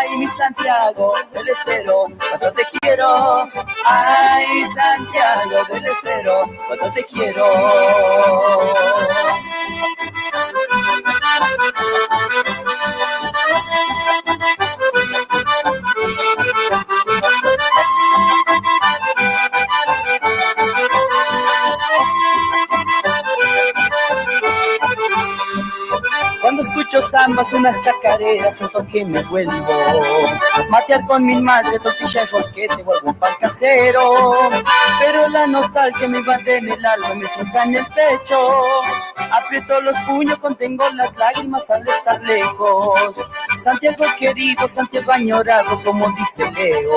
Ay, mi Santiago del Estero, cuánto te quiero. Ay, Santiago del Estero, cuánto te quiero. Cuando escucho zambas, unas chacareras, siento que me vuelvo matear con mi madre, tortilla y rosquete, vuelvo un pan casero. Pero la nostalgia me invade en el alma, me toca en el pecho. Aprieto los puños, contengo las lágrimas al estar lejos. Santiago querido, Santiago añorado, como dice Leo.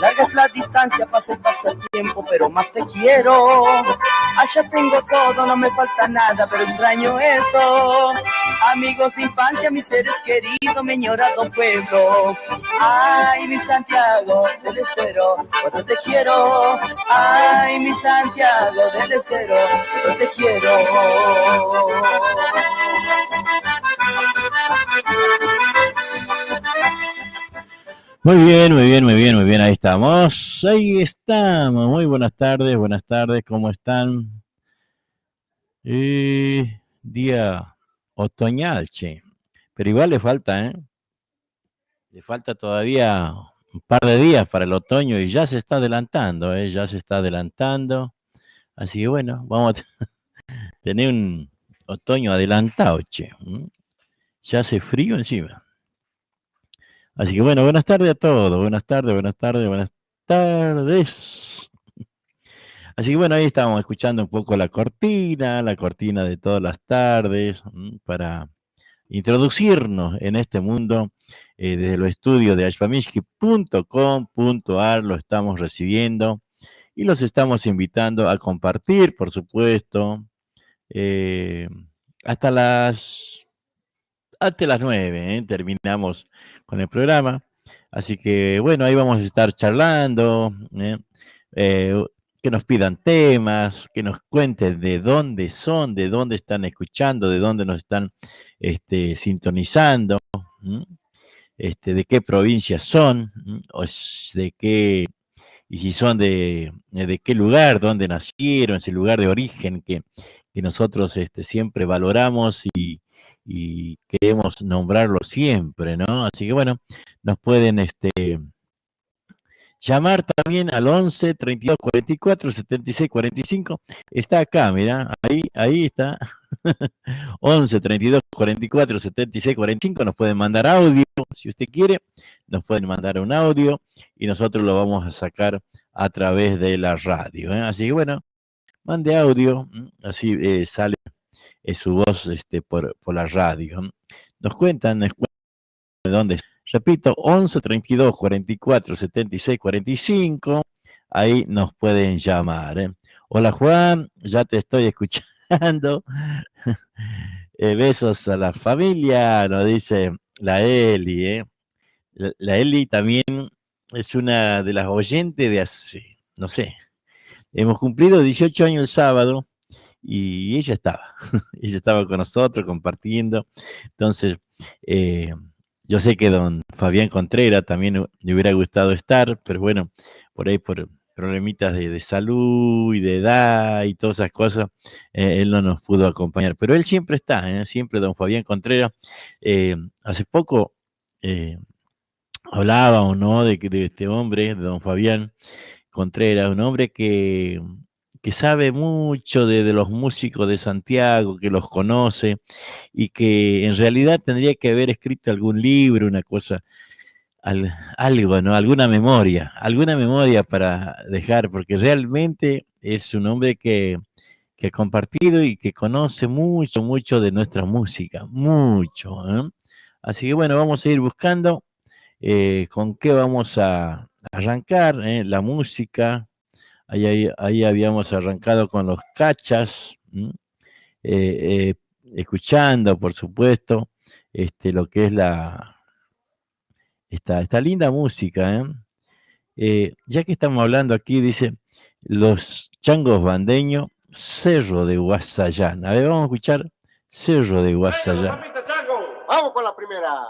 Larga es la distancia, pasa el tiempo, pero más te quiero. Allá tengo todo, no me falta nada, pero extraño esto. Amigos de infancia, mis seres queridos, mi añorado pueblo. Ay, mi Santiago del Estero, cuánto te quiero. Ay, mi Santiago del Estero, cuánto te quiero. Muy bien, muy bien, muy bien, muy bien, ahí estamos, muy buenas tardes, ¿cómo están? Día otoñal, che, pero igual le falta, le falta todavía un par de días para el otoño y ya se está adelantando, así que bueno, vamos a tener un otoño adelantado, che, ya hace frío encima. Así que bueno, buenas tardes a todos, buenas tardes. Así que bueno, ahí estábamos escuchando un poco la cortina de todas las tardes, para introducirnos en este mundo desde los estudios de ashpamishki.com.ar, lo estamos recibiendo y los estamos invitando a compartir, por supuesto, hasta las 9, terminamos con el programa. Así que bueno, ahí vamos a estar charlando, que nos pidan temas, que nos cuenten de dónde son, de dónde están escuchando, de dónde nos están sintonizando, de qué provincias son, o de qué, y si son de qué lugar, dónde nacieron, ese lugar de origen que nosotros siempre valoramos y queremos nombrarlo siempre, ¿no? Así que bueno, nos pueden llamar también al 11 32 44 76 45. Está acá, mira, ahí está. 11 32 44 76 45. Nos pueden mandar audio, si usted quiere, nos pueden mandar un audio y nosotros lo vamos a sacar a través de la radio, ¿eh? Así que bueno, mande audio, así sale su voz por la radio. Nos cuentan de dónde. Repito, 11 32 44 76 45. Ahí nos pueden llamar, ¿eh? Hola Juan, ya te estoy escuchando. Besos a la familia, nos dice la Eli, ¿eh? La Eli también es una de las oyentes de hace, no sé, hemos cumplido 18 años el sábado y ella estaba con nosotros compartiendo. Entonces, yo sé que don Fabián Contreras también le hubiera gustado estar, pero bueno, por ahí por problemitas de salud y de edad y todas esas cosas, él no nos pudo acompañar. Pero él siempre está, siempre don Fabián Contreras. Hace poco hablábamos, ¿no?, de este hombre, de don Fabián Contreras, un hombre que sabe mucho de los músicos de Santiago, que los conoce y que en realidad tendría que haber escrito algún libro, una cosa, algo, ¿no? Alguna memoria para dejar, porque realmente es un hombre que ha compartido y que conoce mucho, mucho de nuestra música, mucho, ¿eh? Así que bueno, vamos a ir buscando con qué vamos a arrancar, la música. Ahí habíamos arrancado con los Cachas, escuchando, por supuesto, lo que es esta linda música, ya que estamos hablando aquí, dice, los Changos Bandeños, Cerro de Guasayán. A ver, vamos a escuchar Cerro de Guasayán. Vamos con la primera.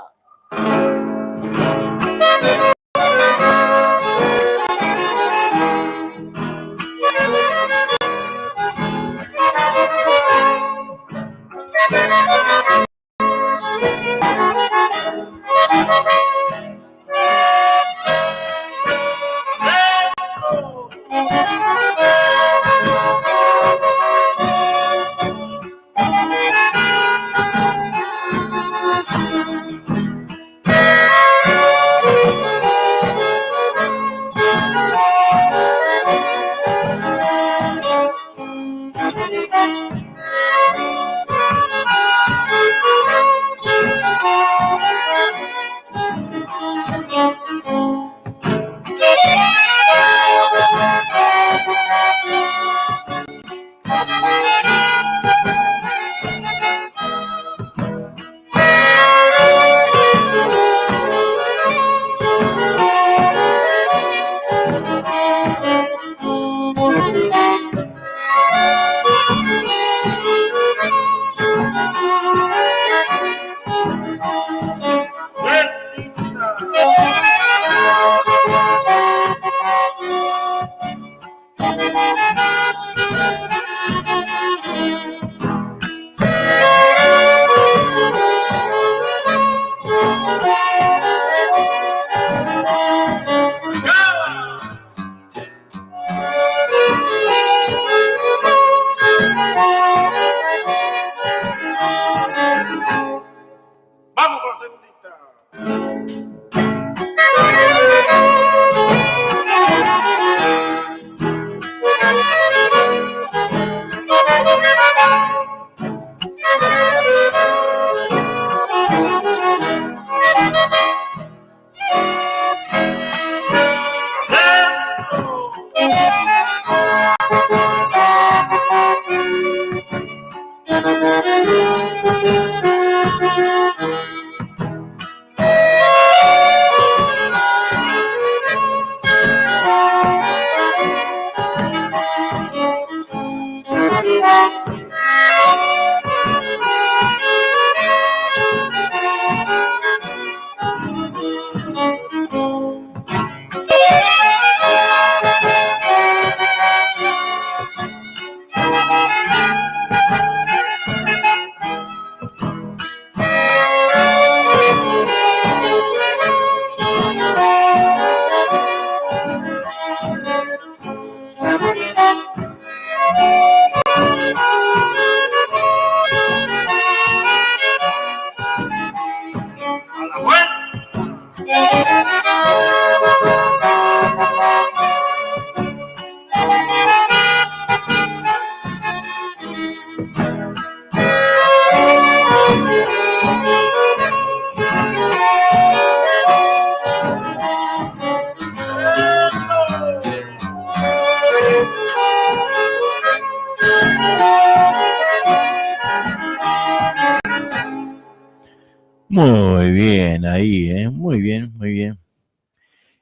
Muy bien, ahí, muy bien, muy bien.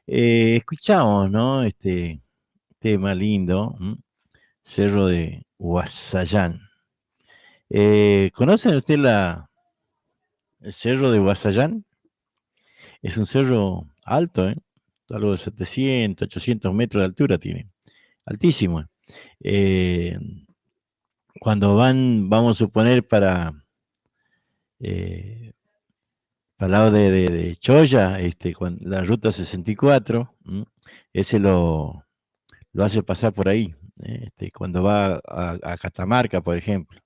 Escuchamos, ¿no? Este tema lindo, Cerro de Huasallán. ¿Conocen usted el Cerro de Huasallán? Es un cerro alto, algo de 700, 800 metros de altura tiene, altísimo. Eh, Cuando vamos a suponer para el lado de Choya, la ruta 64, ese lo hace pasar por ahí, cuando va a Catamarca, por ejemplo.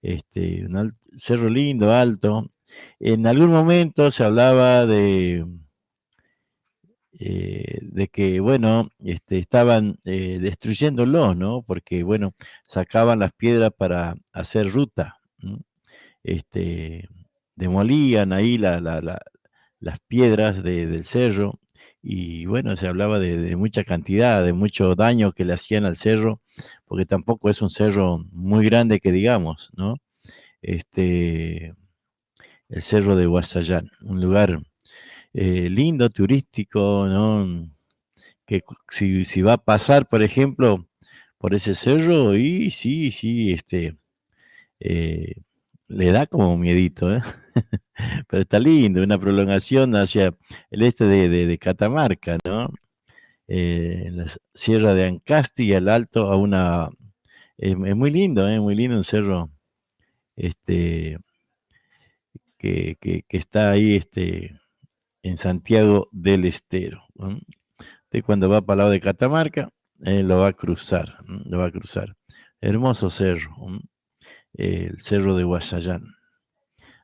Un cerro lindo, alto. En algún momento se hablaba de que, bueno, estaban destruyéndolo, ¿no? Porque, bueno, sacaban las piedras para hacer ruta. Este, Demolían ahí las piedras del cerro y, bueno, se hablaba de mucha cantidad, de mucho daño que le hacían al cerro, porque tampoco es un cerro muy grande que digamos, ¿no? El Cerro de Huasallán, un lugar lindo, turístico, ¿no? Que si va a pasar, por ejemplo, por ese cerro, y sí, eh, le da como miedito, ¿eh? Pero está lindo, una prolongación hacia el este de Catamarca, ¿no? En la Sierra de Ancasti y al alto es muy lindo, muy lindo un cerro, este, que está ahí, en Santiago del Estero, ¿no? Cuando va para el lado de Catamarca, lo va a cruzar, lo va a cruzar. Hermoso cerro, el Cerro de Huasallán.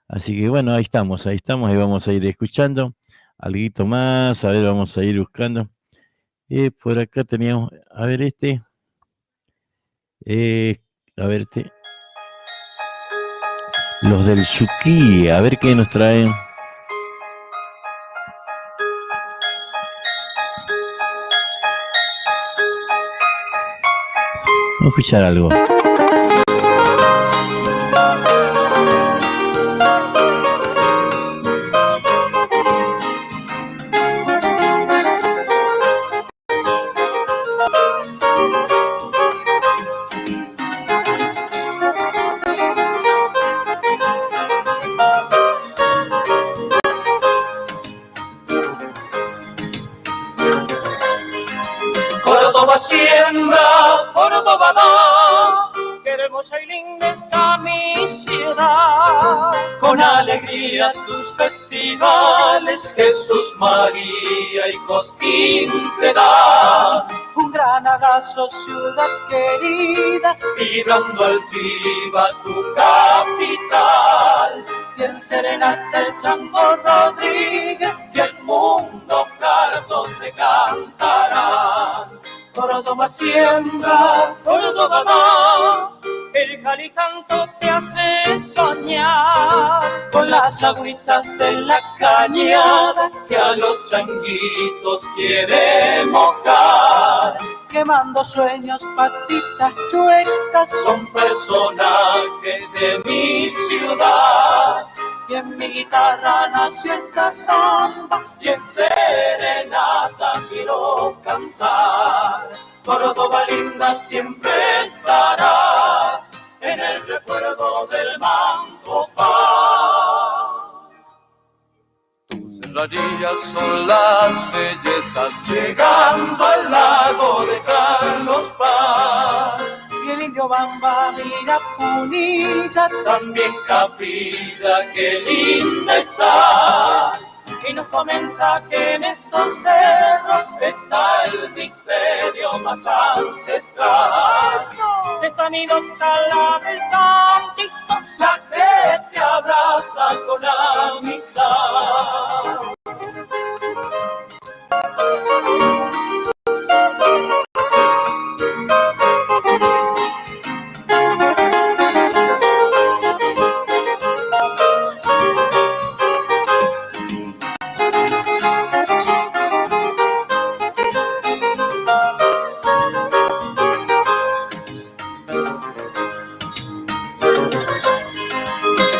Así que bueno, ahí estamos, y vamos a ir escuchando alguito más, a ver, vamos a ir buscando. Por acá teníamos, a ver a ver los del Chuquí, a ver qué nos traen. Vamos a escuchar algo. Córdoba siembra, Córdoba da, qué hermosa y linda está mi ciudad. Con alegría tus festivales, Jesús, María y Cosquín te da. Un gran abrazo, ciudad querida, vibrando altiva tu capital. Y el serenata el Chango Rodríguez, y Córdoba siembra, Córdoba da. El calicanto te hace soñar Con las agüitas de la cañada que a los changuitos quiere mojar. Quemando sueños, patitas chuecas, son personajes de mi ciudad. Y en mi guitarra nació esta samba y en serenata quiero cantar. Córdoba linda, siempre estarás en el recuerdo del Manco Paz. Tus serranías son las bellezas llegando al lago de Carlos Paz. Y el indio Bamba mira Punilla, también Capilla, qué linda está. Y nos comenta que en estos cerros está el misterio más ancestral. esta anécdota la del cantito, La que te abraza con amistad.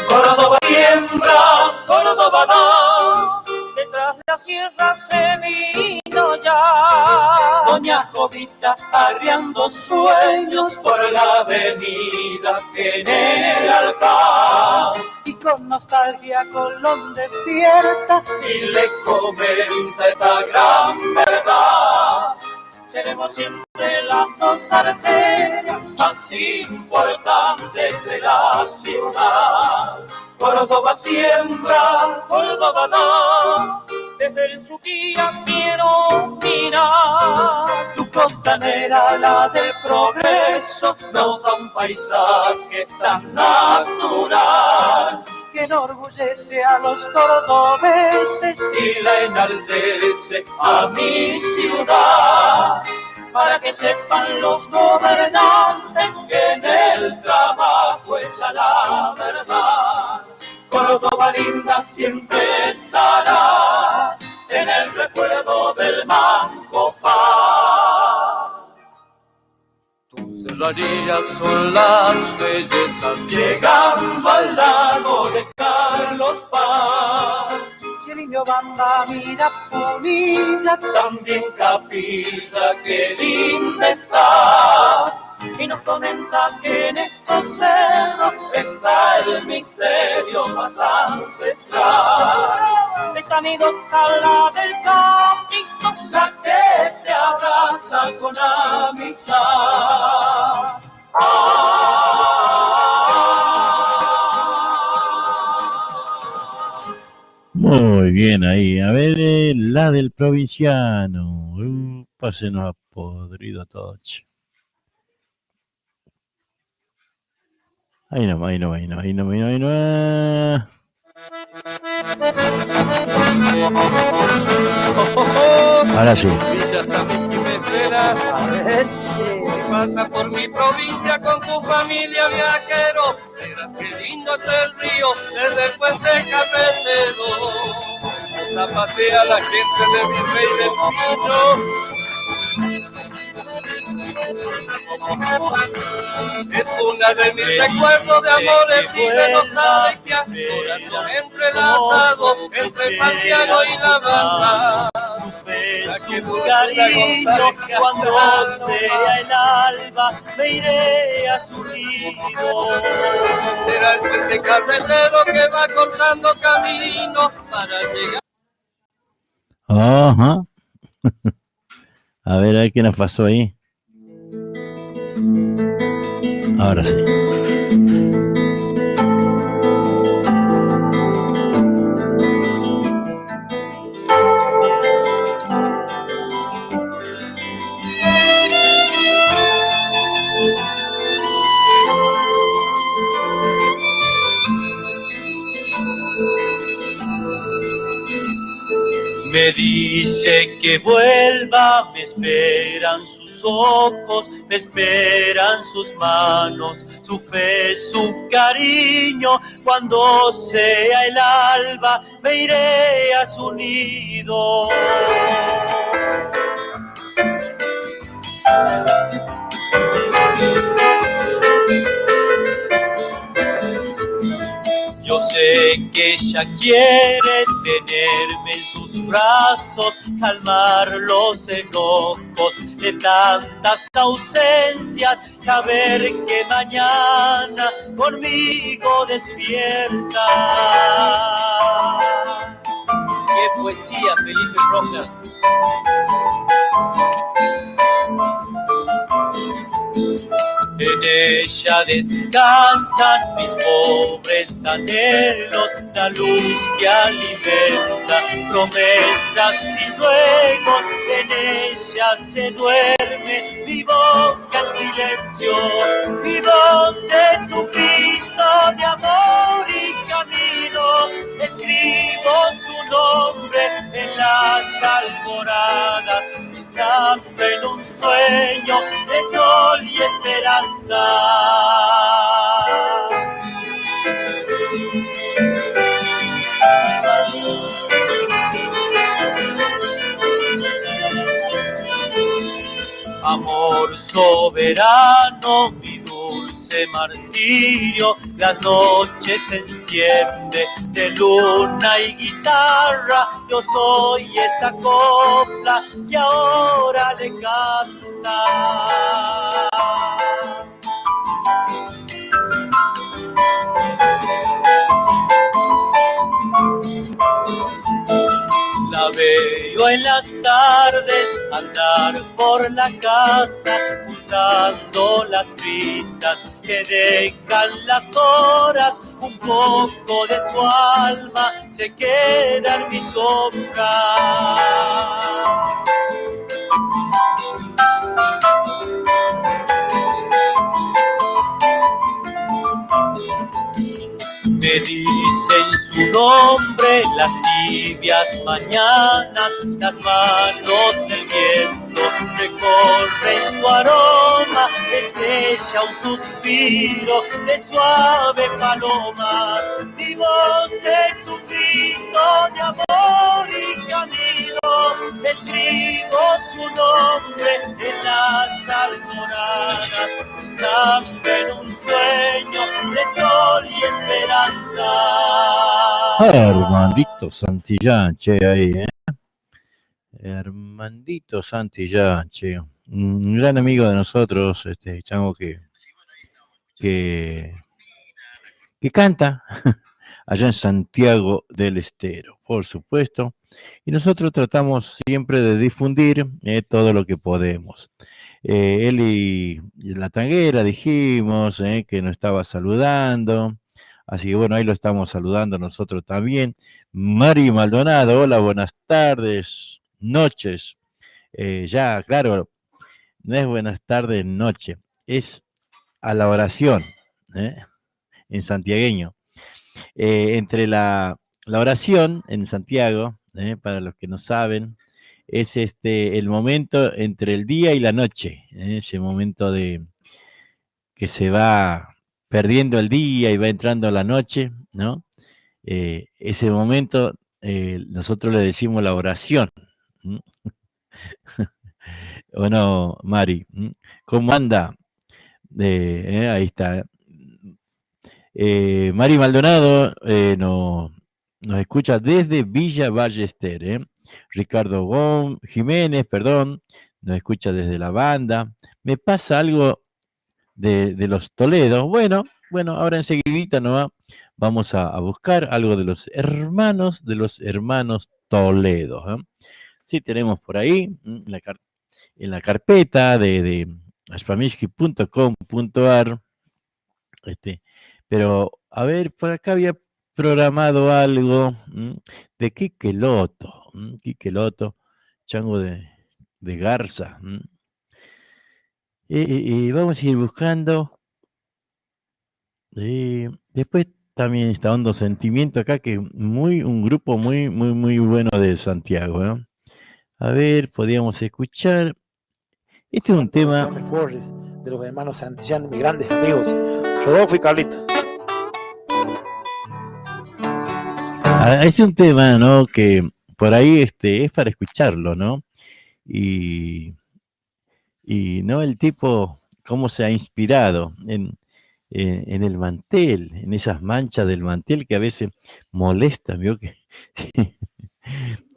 Córdoba siembra, Córdoba da. detrás de la sierra se vino ya. Doña Jovita arriando sueños por la avenida General Paz. Y con nostalgia Colón despierta y le comenta esta gran verdad. Seremos siempre las dos arterias más importantes de la ciudad. Córdoba siembra, Córdoba da. Desde el Suquía quiero mirar Tu costanera, la del progreso, nos da un paisaje tan natural que enorgullece a los cordobeses y la enaltece a mi ciudad. Para que sepan los gobernantes que en el trabajo está la verdad. Córdoba linda, siempre estarás en el recuerdo del Manco Paz. Tus serranías son las bellezas llegando al lago de Carlos Paz. Y el indio Bamba mira Punilla, también Capilla, qué linda está. Y nos comenta que en estos cerros está el misterio más ancestral. esta anécdota la del cantito, La que te abraza con amistad. Muy bien ahí. A ver, la del provinciano. Se nos ha podrido todo. Che. Ahí no. Ahora sí. Villa también que me espera. Pasa por mi provincia con tu familia viajero. Verás qué lindo es el río desde el puente cafetero. Zapatea la gente de mi rey del Pino. Es una de mis recuerdos de amores y de nostalgia. Corazón entrelazado entre Santiago y La Banda. La que cariño, cuando sea el alba, me iré a su nido. será el puente carretero que va cortando camino para llegar. Ajá. A ver qué nos pasó ahí. Ahora sí. Me dice que vuelva, me esperan sus sus ojos, me esperan sus manos, su fe, su cariño. Cuando sea el alba, me iré a su nido. Yo sé que ella quiere tenerme en sus brazos, calmar los enojos de tantas ausencias, saber que mañana conmigo despierta. ¡Qué poesía, Felipe Rojas! En ella descansan mis pobres anhelos, la luz que alimenta promesas y ruegos. En ella se duerme mi boca en silencio, mi voz es un grito de amor y camino. Escribo su nombre en las almoradas, pensando en un sueño de sol y esperanza. Amor soberano, mi dulce martirio, las noches se enciende de luna y guitarra. Yo soy esa copla que ahora le canta. La veo en las tardes andar por la casa, juntando las brisas que dejan las horas. Un poco de su alma se queda en mi sombra. Me dicen su nombre las tibias mañanas, las manos del viento recorren su aroma. Es ella un suspiro de suave paloma, mi voz es un grito de amor y camino. Escribo su nombre en las almoradas, pensando en un sueño de sol y esperanza. Armandito Santillán, che, ahí, Armandito Santillán, che. Un gran amigo de nosotros, chango que canta allá en Santiago del Estero, por supuesto. Y nosotros tratamos siempre de difundir todo lo que podemos. Él y la tanguera dijimos que nos estaba saludando. Así que bueno, ahí lo estamos saludando nosotros también. Mari Maldonado, hola, buenas tardes, noches. Ya, claro, no es buenas tardes, noche, es a la oración, en santiagueño. Entre la oración en Santiago, para los que no saben, es el momento entre el día y la noche, ese momento de que se va perdiendo el día y va entrando la noche, ¿no? Ese momento nosotros le decimos la oración. ¿O no, Mari? ¿Cómo anda? Ahí está. Mari Maldonado nos escucha desde Villa Ballester. Ricardo Jiménez, perdón, nos escucha desde la banda. Me pasa algo de los Toledo. Bueno, ahora enseguidita ¿no? Vamos a buscar algo de los hermanos Toledo. Sí, tenemos por ahí en la carpeta de aspamishki.com.ar. Pero, a ver, por acá había programado algo de Quique Loto, chango de Garza. Vamos a ir buscando. Después también está Hondo Sentimiento acá, que un grupo muy, muy, muy bueno de Santiago, ¿no? A ver, podíamos escuchar Este es un tema... Forres, de los hermanos Santillán, mis grandes amigos, Rodolfo y Carlitos. Es un tema, ¿no? Que por ahí es para escucharlo, ¿no? Y no el tipo, cómo se ha inspirado en el mantel, en esas manchas del mantel que a veces molestan, ¿vio? Que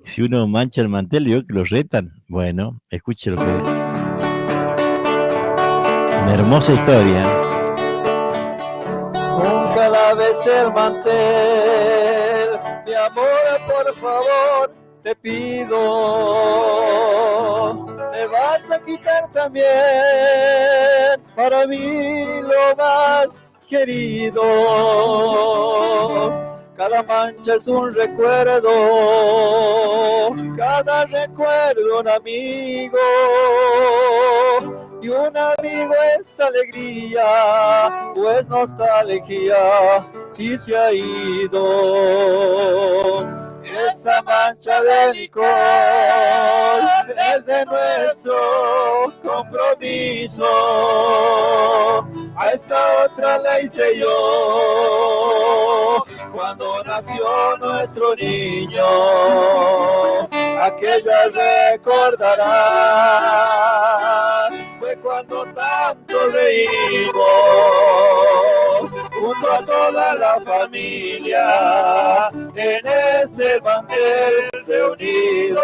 si uno mancha el mantel, ¿vio? Que lo retan. Bueno, escuche lo que es. Una hermosa historia. Nunca laves el mantel, mi amor, por favor, te pido. Me vas a quitar también para mí lo más querido. Cada mancha es un recuerdo, cada recuerdo un amigo. Y un amigo es alegría, o es nostalgia, si se ha ido. Esa mancha de licor es de nuestro compromiso. A esta otra la hice yo cuando nació nuestro niño. Aquella recordará, fue cuando tanto reímos junto a toda la familia en este mantel reunido.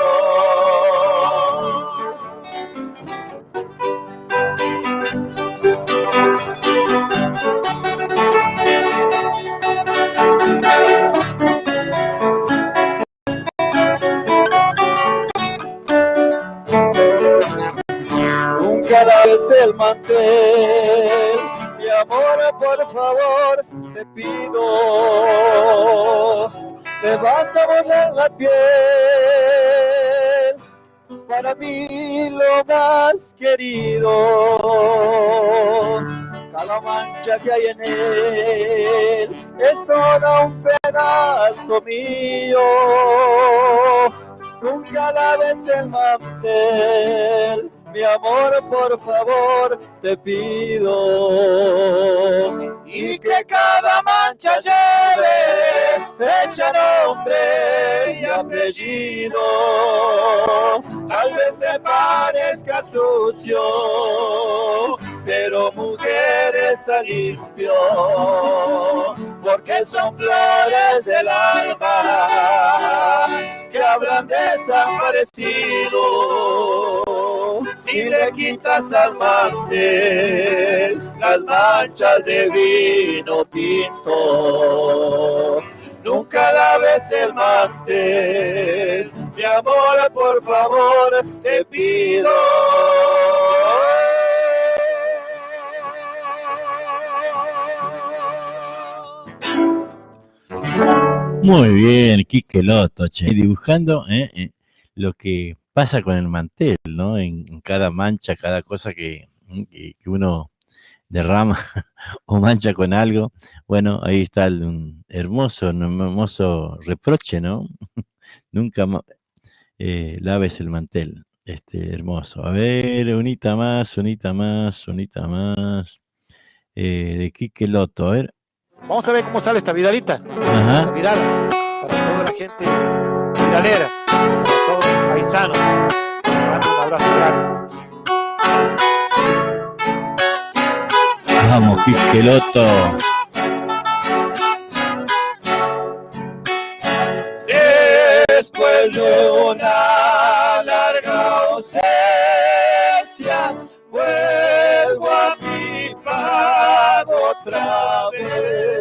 Nunca laves el mantel, mi amor, por favor, te pido. Me vas a borrar la piel, para mí lo más querido. Cada mancha que hay en él es todo un pedazo mío. Nunca laves el mantel, mi amor, por favor, te pido. Y que cada mancha lleve fecha, nombre y apellido. Tal vez te parezca sucio, pero mujer está limpio, porque son flores del alma que habrán desaparecido. Si le quitas al mantel las manchas de vino tinto, nunca laves el mantel, mi amor, por favor, te pido. Muy bien, Quique Loto, che, dibujando lo que pasa con el mantel, ¿no? En cada mancha, cada cosa que uno derrama o mancha con algo. Bueno, ahí está un hermoso reproche, ¿no? Nunca laves el mantel. Hermoso. A ver, unita más. De Quique Loto, a ver. Vamos a ver cómo sale esta vidalita. Ajá. Esta vidal para toda la gente vidalera, para todos los paisanos. Les mando un abrazo grande. Vamos, Quique Loto. Después de una larga ausencia, vuelvo a mi pago otra vez.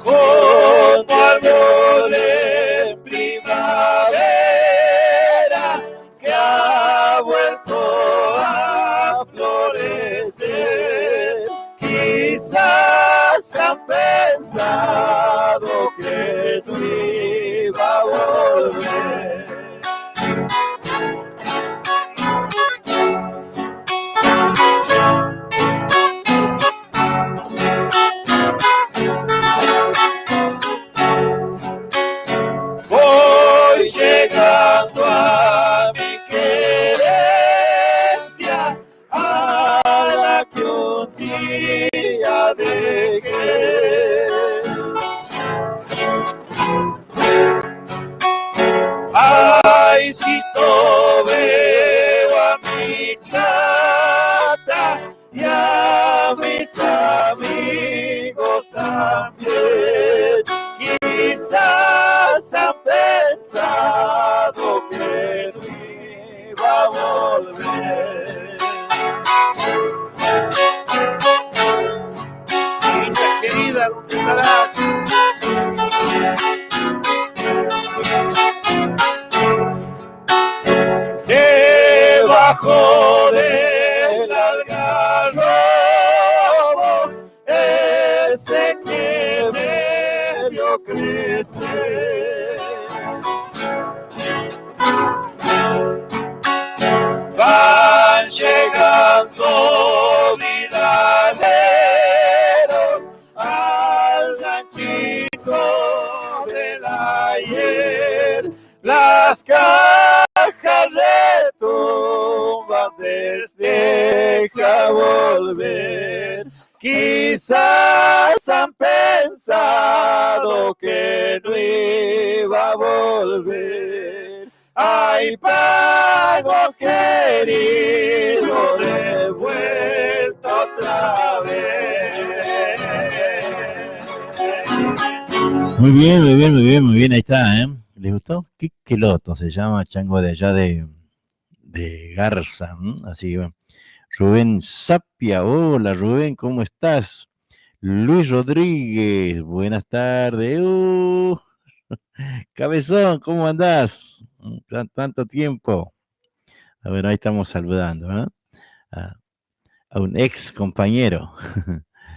Como árbol de primavera que ha vuelto a florecer, quizás han pensado que no iba a volver. Voy llegando vio crecer. Van llegando vidaleros al ranchito del ayer. Las cajas retumban despeja volver. Quizás han pensado que no iba a volver. Ay, pago querido, he vuelto otra vez. Muy bien, muy bien, muy bien, muy bien, ahí está, ¿eh? ¿Les gustó? Quiqueloto se llama, chango de allá de Garza, ¿m? Así que bueno. Rubén Sapia, hola Rubén, ¿cómo estás? Luis Rodríguez, buenas tardes. Cabezón, ¿cómo andás? Tanto tiempo. A ver, ahí estamos saludando, ¿eh? A un ex compañero.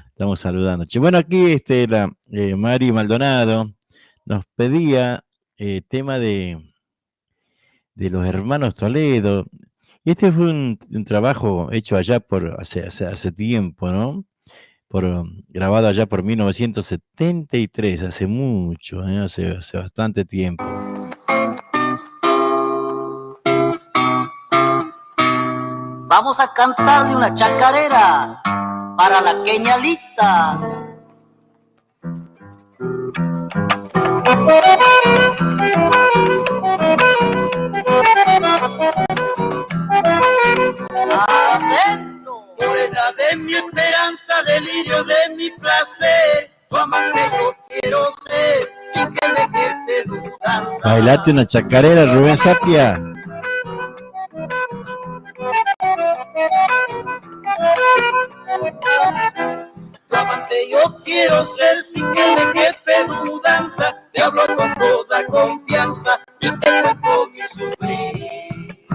Estamos saludando. Che, bueno, aquí Mari Maldonado nos pedía tema de los hermanos Toledo. Y este fue un trabajo hecho allá hace tiempo, ¿no? Grabado allá por 1973, hace mucho, hace bastante tiempo. Vamos a cantarle una chacarera para la queñalita. Adentro. Morena de mi esperanza, delirio de mi placer, tu amante yo quiero ser, sin que me quede dudanza. Bailate una chacarera, Rubén Sapia. Tu amante yo quiero ser, sin que me quede dudanza. Te hablo con toda confianza y te cuento mi sufrir.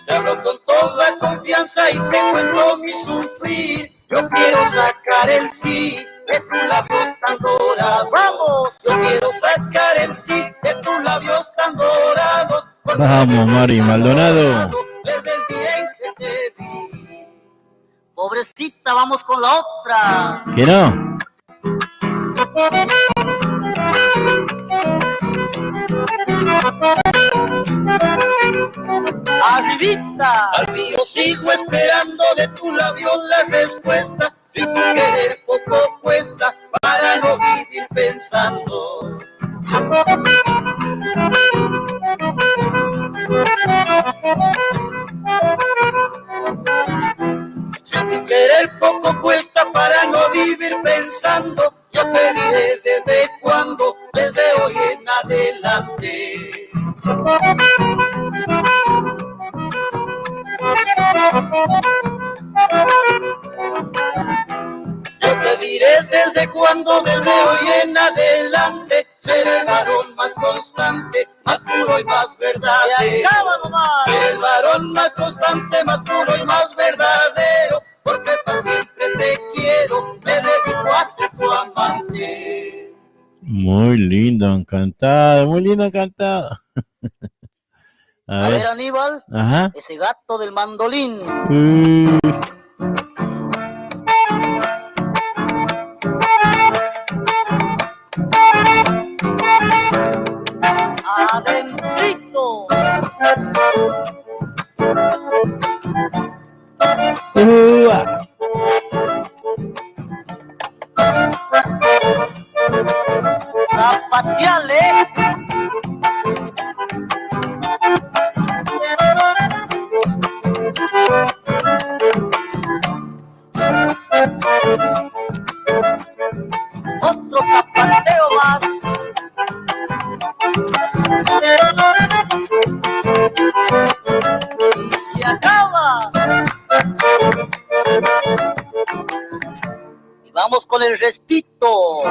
Te hablo con toda confianza y te cuento mi sufrir. Yo quiero sacar el sí de tus labios tan dorados. ¡Vamos! Yo quiero sacar el sí de tus labios tan dorados. Vamos, Mari Maldonado. Desde el día en que te vi. Pobrecita, vamos con la otra. ¿Que no? Arribita. Al mío sigo esperando de tu labio la respuesta. Si tu querer poco cuesta para no vivir pensando. Si tu querer poco cuesta para no vivir pensando, yo te diré desde cuándo, desde hoy en adelante. Yo te diré desde cuándo, desde hoy en adelante, seré el varón más constante, más puro y más verdadero. Seré el varón más constante, más puro y más verdadero, porque para siempre te quiero, me dedico a ser tu amante. Muy lindo, encantado, muy lindo, encantado. A ver, Aníbal, Ajá. ese gato del mandolín. Adentrito. Zapateale. Otro zapateo más. Y se acaba. Y vamos con el respito.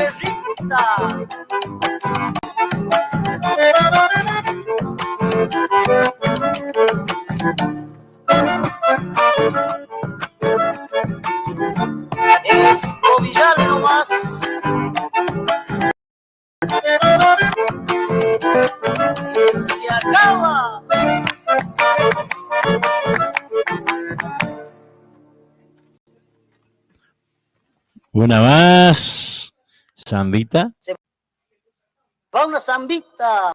tierrita. Escobillar nomás. Y se acaba. Una más, zambita. Va una zambita.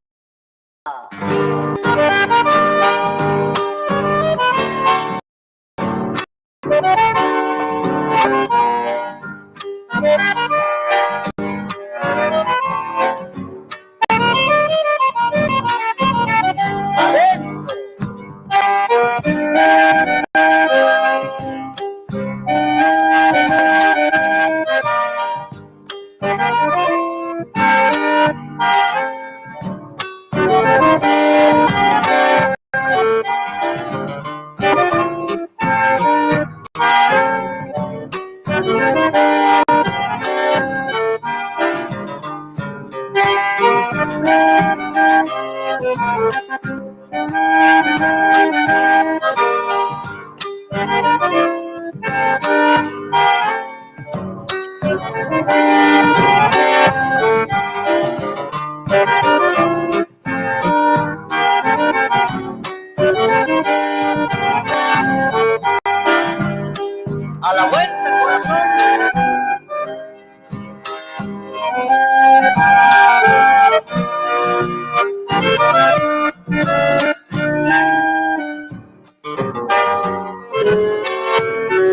A la vuelta, corazón.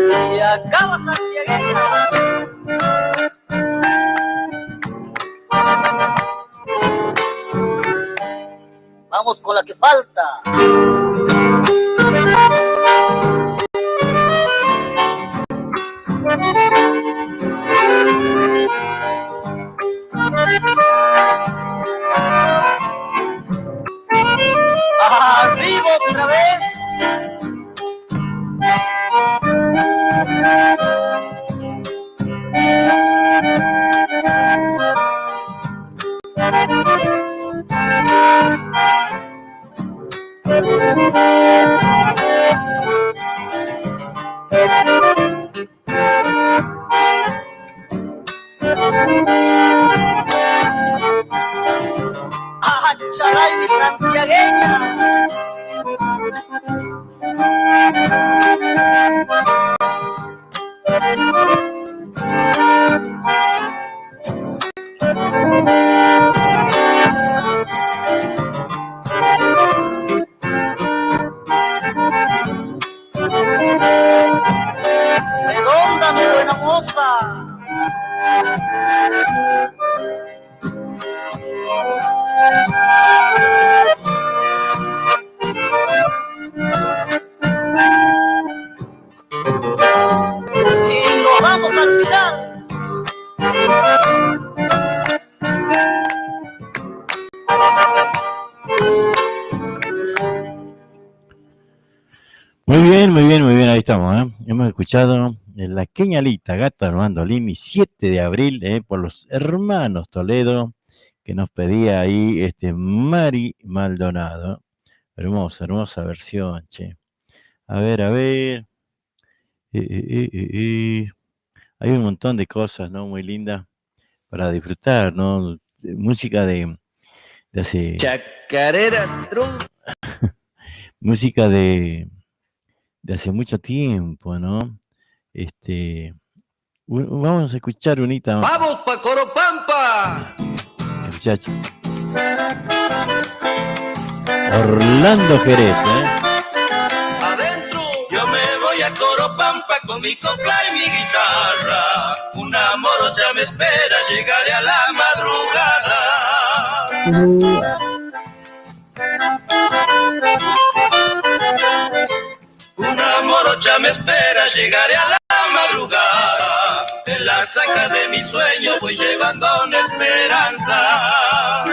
Se acaba santiagueña. Vamos con la que falta. Arriba otra vez. ¡Ah, charay, mi santiagueña! Redonda, mi buena moza. Y nos vamos al final. Muy bien, muy bien, muy bien, ahí estamos, ¿eh? Hemos escuchado La Queñalita, Gato Armando Limi, 7 de abril, por los hermanos Toledo, que nos pedía ahí Mari Maldonado. Hermosa, hermosa versión, che. A ver, a ver. Hay un montón de cosas, ¿no? Muy lindas para disfrutar, ¿no? Música de hace... Chacarera, trunca. Música de hace mucho tiempo, ¿no? Vamos a escuchar unita. ¡Vamos pa' Coropampa! Muchacho. Orlando Jerez, ¿eh? Adentro, yo me voy a Coropampa con mi copla y mi guitarra. Una morocha me espera, llegaré a la madrugada. Una morocha me espera, llegaré a la madrugada. En la saca de mi sueño voy llevando una esperanza.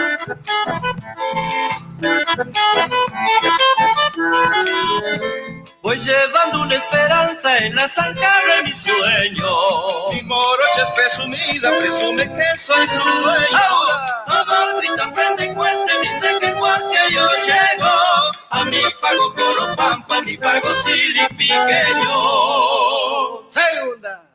Voy llevando una esperanza en la saca de mi sueño. Mi morocha es presumida, presume que soy soy su dueño. Todos gritan, prenden cuenta, dicen que porque yo llego a mi pago Coropampa, a mi pago Silipiqueño. Segunda.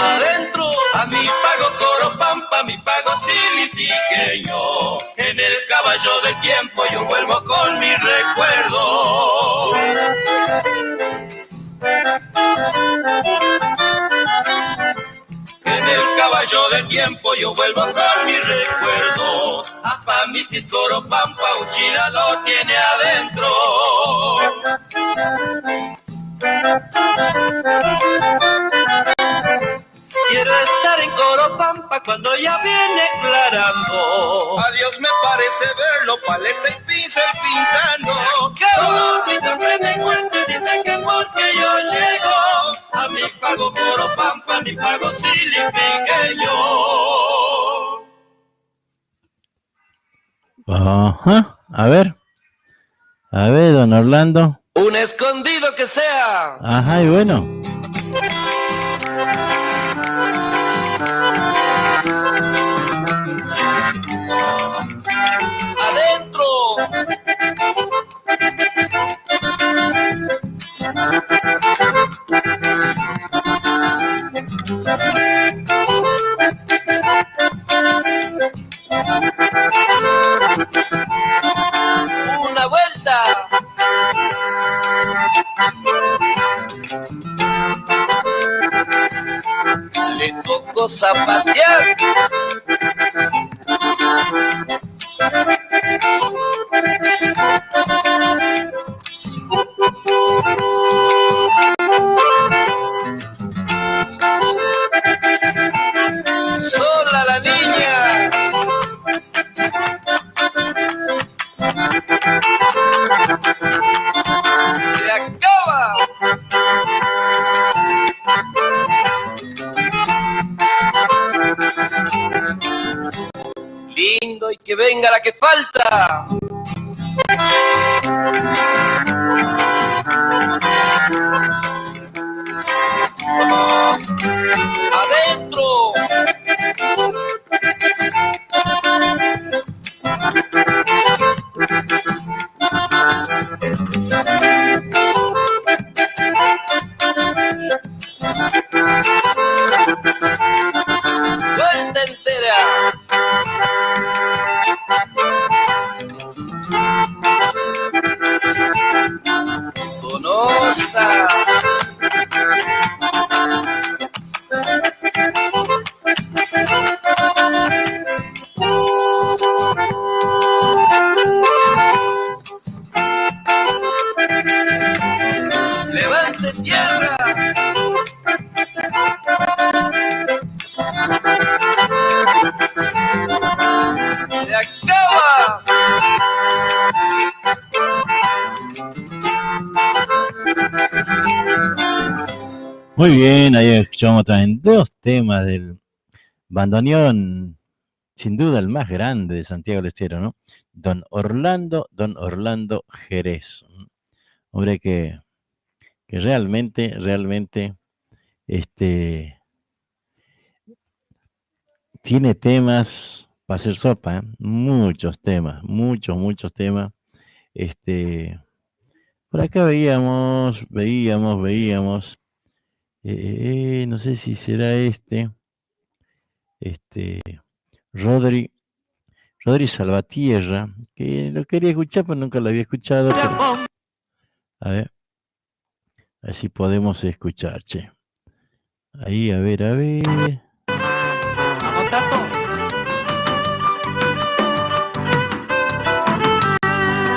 Adentro a mi pago Coropampa, mi pago Silipiqueño. En el caballo del tiempo yo vuelvo con mi recuerdo. En el caballo del tiempo yo vuelvo con mi recuerdo. Apa mis Coropampa, Uchila lo tiene adentro. Quiero estar en Coropampa cuando ya viene aclarando. Adiós me parece verlo, paleta y pincel pintando. Todos interpreten cuenta, dicen que porque yo llego a mi pago Coropampa, a mi pago Silipiqueño. Ajá, a ver, don Orlando. Un escondido que sea. Ajá, y bueno. Adentro. Una vuelta. Le tocó zapatear. Sola la niña. Se acaba. Lindo y que venga la que falta. Adentro. Vuelta entera. Donosa. Levante tierra. Se acaba. Muy bien, ahí escuchamos también dos temas del bandoneón, sin duda el más grande de Santiago del Estero, ¿no? Don Orlando Jerez. Hombre que realmente, tiene temas para hacer sopa, ¿eh? Muchos temas, muchos temas. Por acá veíamos, no sé si será Rodri Salvatierra, que lo quería escuchar, pero nunca lo había escuchado. Pero, a ver si podemos escuchar, che. Ahí, a ver. Vamos, Tato.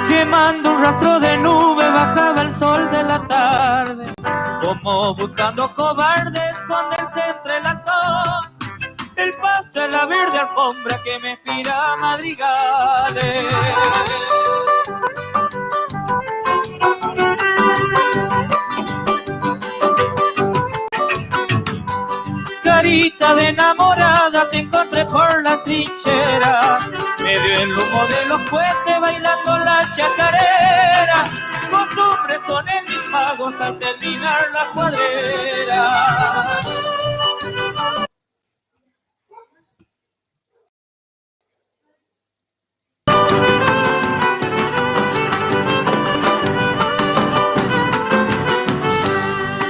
Quemando un rastro de nube bajaba el sol de la tarde, como buscando cobarde esconderse entre las hojas. El pasto de la verde alfombra que me inspira a madrigales. Carita de enamorada te encontré por la trinchera, medio el humo de los puentes bailando la chacarera. Costumbres son en mis pagos tragos al terminar la cuadrera.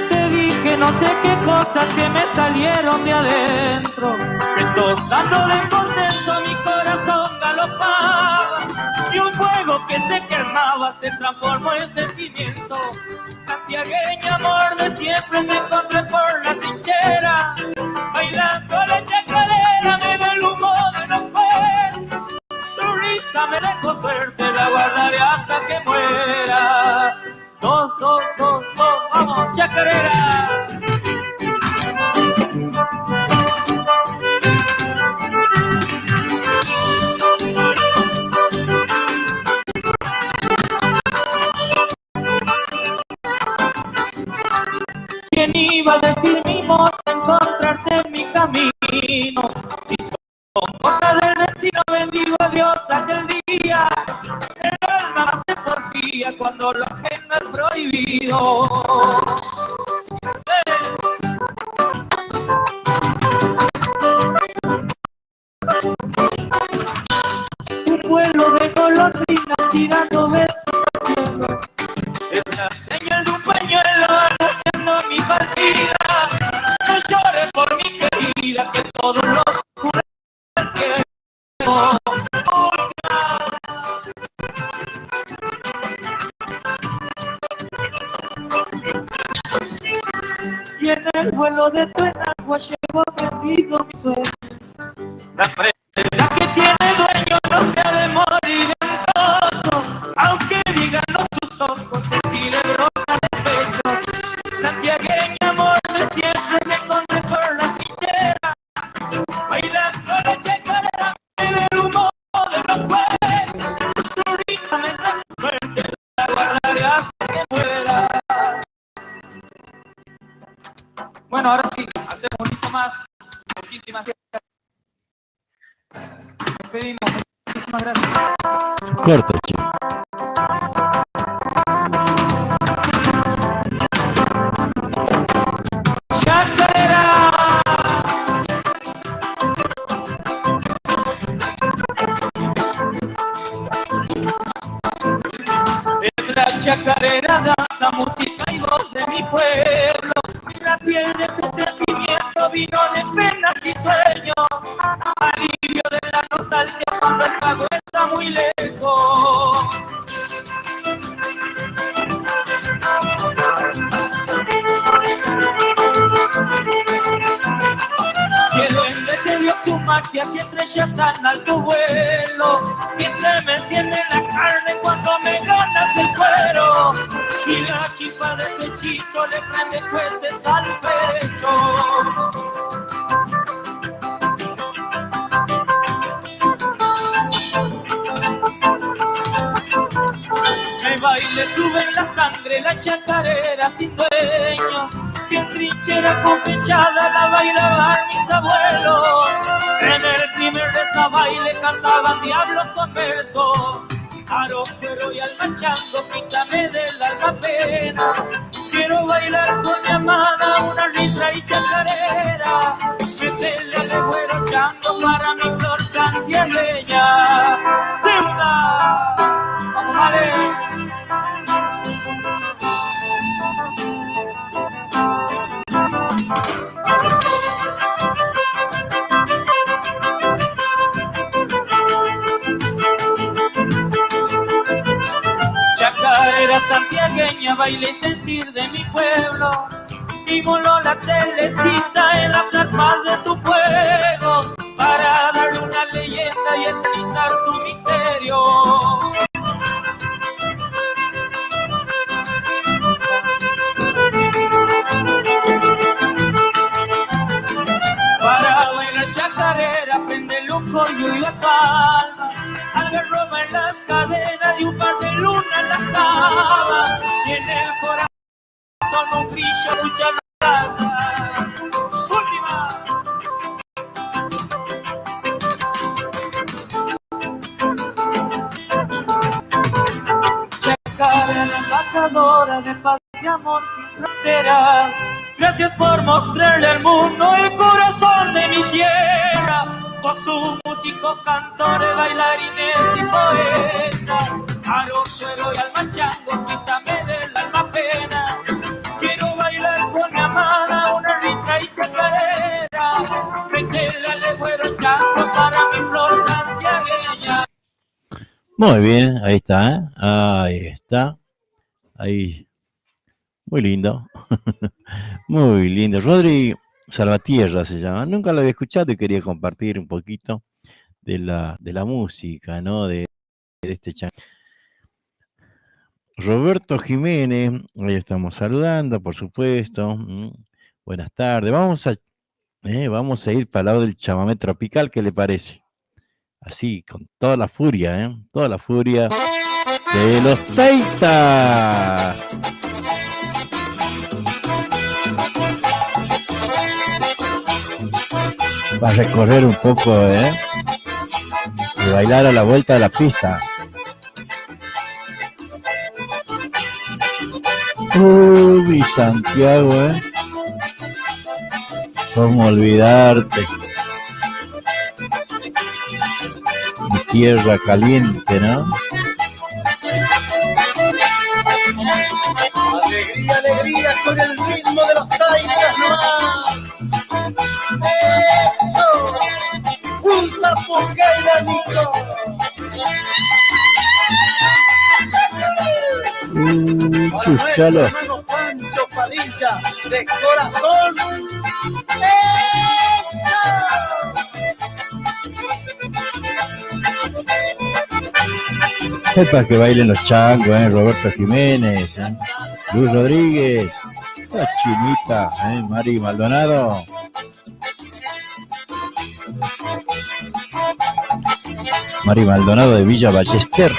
Te dije no sé qué cosas que me salieron de adentro, retosando de contento mi corazón galopaba, y un fuego que se quemaba se transformó en sentimiento. Santiagueña, amor de siempre, te encontré por la trinchera, bailando la chacarera, me dio el humo de los cuernos. Tu risa me dejó suerte, la guardaré hasta que muera. Dos, dos, dos, dos, vamos, chacarera. ¿Quién iba a decir mi moza encontrarte en mi camino? Si son cosas del destino, bendigo a Dios aquel día. El alma se porfía cuando lo ajeno es prohibido. Un vuelo de golondrinas tirando besos al cielo, es la señal de un pañuelo anunciando mi partida. No llores por mi querida, que todo lo cura el tiempo. Y en el vuelo de tu enagua llevo perdido mi sueño. La prenda que tiene dueño no se ha de morir en todo, aunque digan los sus ojos que si le brota de pecho. Santiagueña, amor de siempre, te encontré por la trinchera, bailando la chacarera, me del humo de los cuernos. Tu risa me trae suerte, la guardaré hasta que muera. Bueno, ahora sí, hacemos un poquito más. Muchísimas gracias. Nos pedimos. Muchísimas gracias. Corto, chico. ¡Chacarera! Es la chacarera, danza, música y voz de mi pueblo. La piel de tu sentimiento vino de penas y sueños, alivio de la nostalgia cuando el pago está muy lejos. Que el duende te dio su magia que estrella tan alto vuelo, y se me enciende la carne cuando me ganas el cuero, y la chispa de tu hechizo le prende fuertes al pecho. El baile sube en la sangre, la chacarera sin dueño, que en trinchera compechada la bailaban mis abuelos. En el primer de esa baile cantaban diablos con versos, arojero y almachando, quítame del alma pena. Quiero bailar con mi amada una ritra y chacarera, métele al güero chango para mi flor santiagueña. ¡Ciudad! ¡Vamos, vale! Chacarera santiagueña, baile y sentir de mi pueblo, y voló la telecita en las armas de tu fuego, para darle una leyenda y eternizar su misterio. Para bailar chacarera, prende un collo y la palma, algarroba en las cadenas y un par de luna en las tabas, y en el corazón un brillo, mucha nada. Última. Chacarera, embajadora de paz ese amor sin fronteras. Gracias por mostrarle al mundo el corazón de mi tierra. Con sus músicos, cantores, bailarines y poetas. Arochero y alma chango, quítame del alma pena. Quiero bailar con mi amada una ritra y chacarera. Me queda de güero chango para mi flor santiagueña. Muy bien, ahí está, ¿eh? Ahí está. Ahí. Muy lindo. Muy lindo. Rodri Salvatierra se llama. Nunca lo había escuchado y quería compartir un poquito de la música, ¿no? De este chango. Roberto Jiménez, ahí estamos saludando, por supuesto. Buenas tardes. Vamos a ir para el lado del chamamé tropical, ¿qué le parece? Así, con toda la furia, toda la furia de los Taitas. Va a recorrer un poco, y bailar a la vuelta de la pista. Mi Santiago, ¿cómo olvidarte? Mi tierra caliente, ¿no? Alegría, alegría con el ritmo de los Taitas nomás. ¡Eso! ¡Un zapuqueira, Nico! Chuchalo. Hermano Pancho Padilla, de corazón. ¡Eso! Es para que bailen los changos, Roberto Jiménez, Luis Rodríguez, la Chinita, Mari Maldonado. Mari Maldonado de Villa Ballester.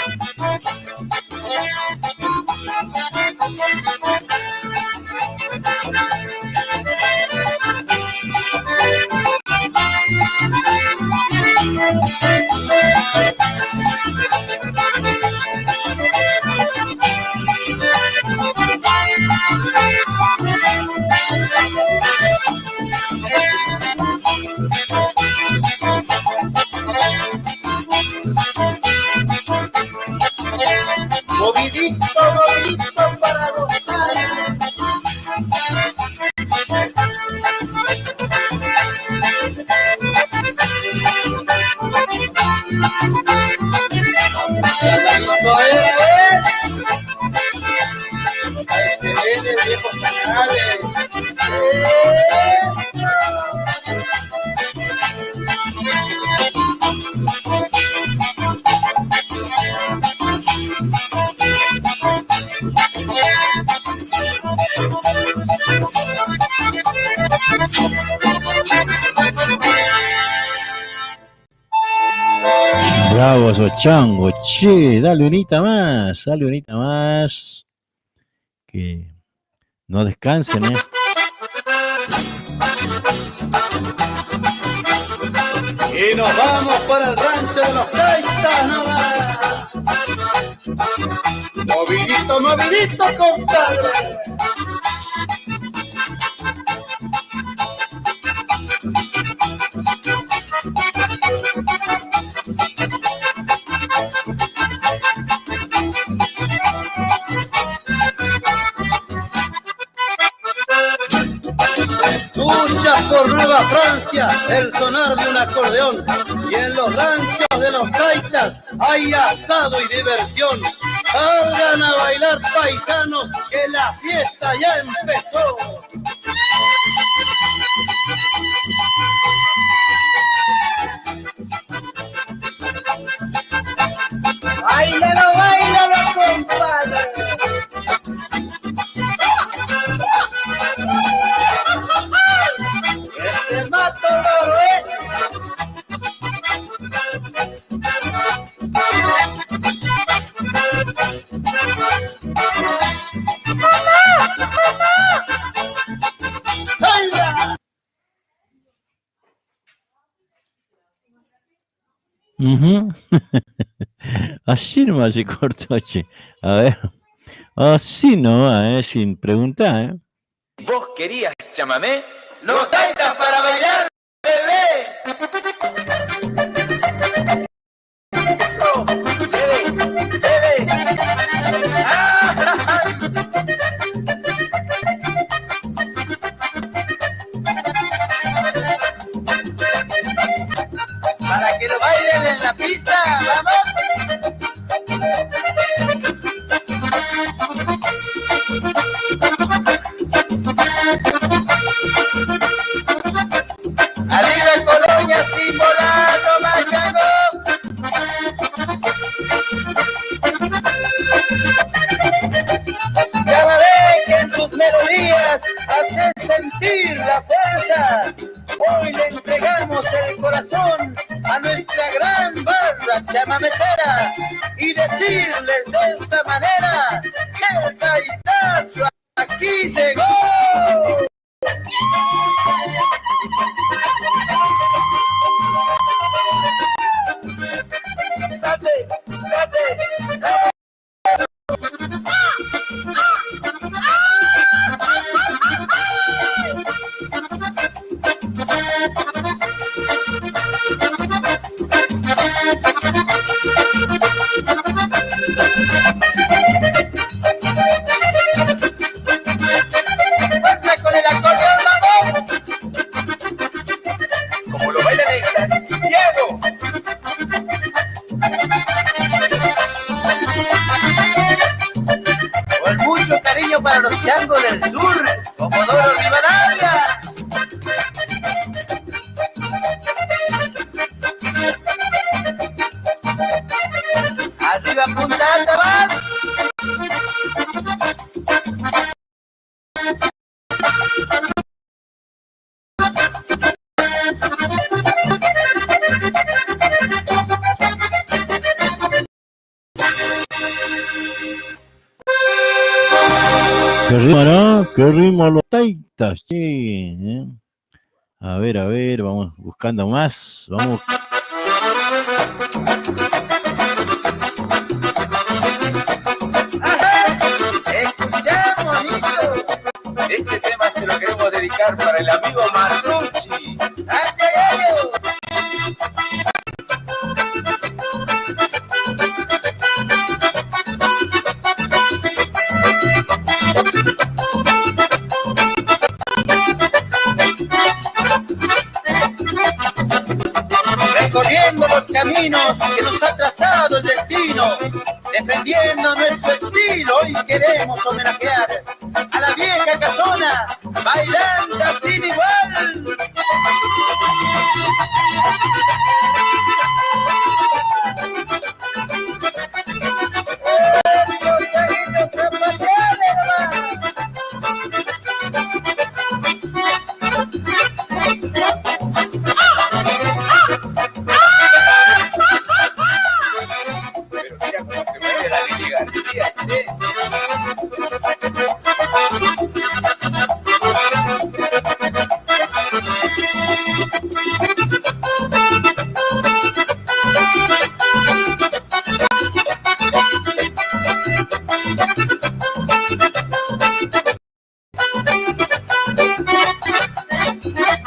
Movidito, movidito para gozar. Ahí se ven el viejo canales. Bravo esos changos, che, dale unita más, que no descansen, Y nos vamos para el rancho de los Taitas nomás. Movidito, movidito, compadre. Escucha por Nueva Francia el sonar de un acordeón, y en los ranchos de los Taitas hay asado y diversión. Salgan a bailar, paisanos, que la fiesta ya empezó. ¡Báilalo, báilalo, compadre! ¡Este mato loro, ¡Baila! Así nomás se cortó, che. A ver, Así no, sin preguntar, ¿eh? ¿Vos querías chamamé? ¡Los saltas para bailar, bebé! ¡Eso! ¡Lleve! ¡Lleve! ¡Ah! Para que lo bailen en la pista, ¡vamos! ¡Arriba Colonia, Simbolado, Machaco! Ya ve que en tus melodías haces sentir la fuerza. Hoy le entregamos el corazón a nuestra gran barra chamamecera y decirles de esta manera que el taitazo aquí llegó. ¡Sate! ¡Sate! ¡Fuerza con el acordeón, vamos! Como lo bailan en Santiago. Con mucho cariño para los changos del sur, Comodoro Rivadavia. Arriba Punta Alta, vas. Qué ritmo, ¿no? Qué ritmo los taitas, sí, ¿eh? A ver, vamos buscando más. Vamos. Escuchamos, amigo. Este tema se lo queremos dedicar para el amigo Martucci. ¡Santiago! Recorriendo los caminos que nos ha trazado el destino, defendiendo nuestro estilo, hoy queremos homenajear a la vieja casona, bailando sin igual. ¡Esos chaguitos zapateales, nomás! Pero mira cómo se mueve la Lili García, che.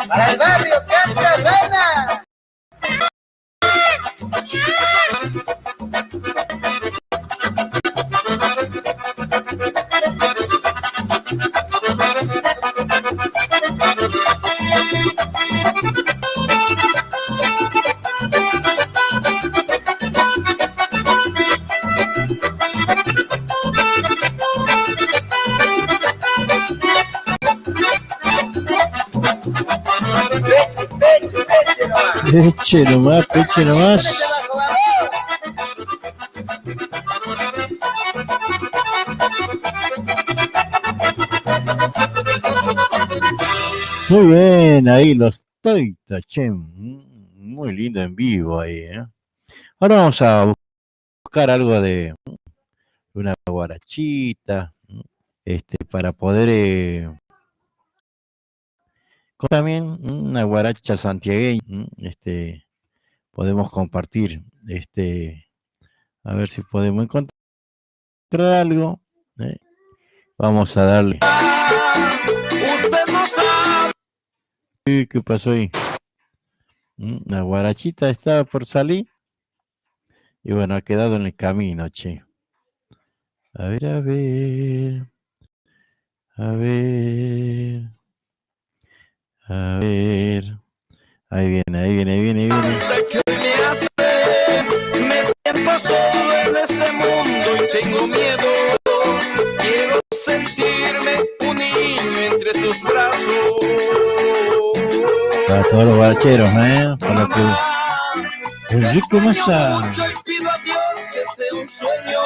Para el barrio Canta Rana. Peche nomás, peche nomás. Muy bien, ahí los taitas, che. Muy lindo en vivo ahí, ¿eh? Ahora vamos a buscar algo de una guarachita, para poder también una guaracha santiagueña, podemos compartir, a ver si podemos encontrar algo, Vamos a darle. Usted no sabe. ¿Qué pasó ahí? La guarachita estaba por salir. Y bueno, ha quedado en el camino, che. A ver, a ver. A ver. A ver. Ahí viene, ahí viene, ahí viene, ahí viene. ¿Qué me hace? Me siento solo en este mundo y tengo miedo. Quiero sentirme un niño entre sus brazos. Para todos los guaracheros, para que el rico Massa. Y pido a Dios que sea un sueño.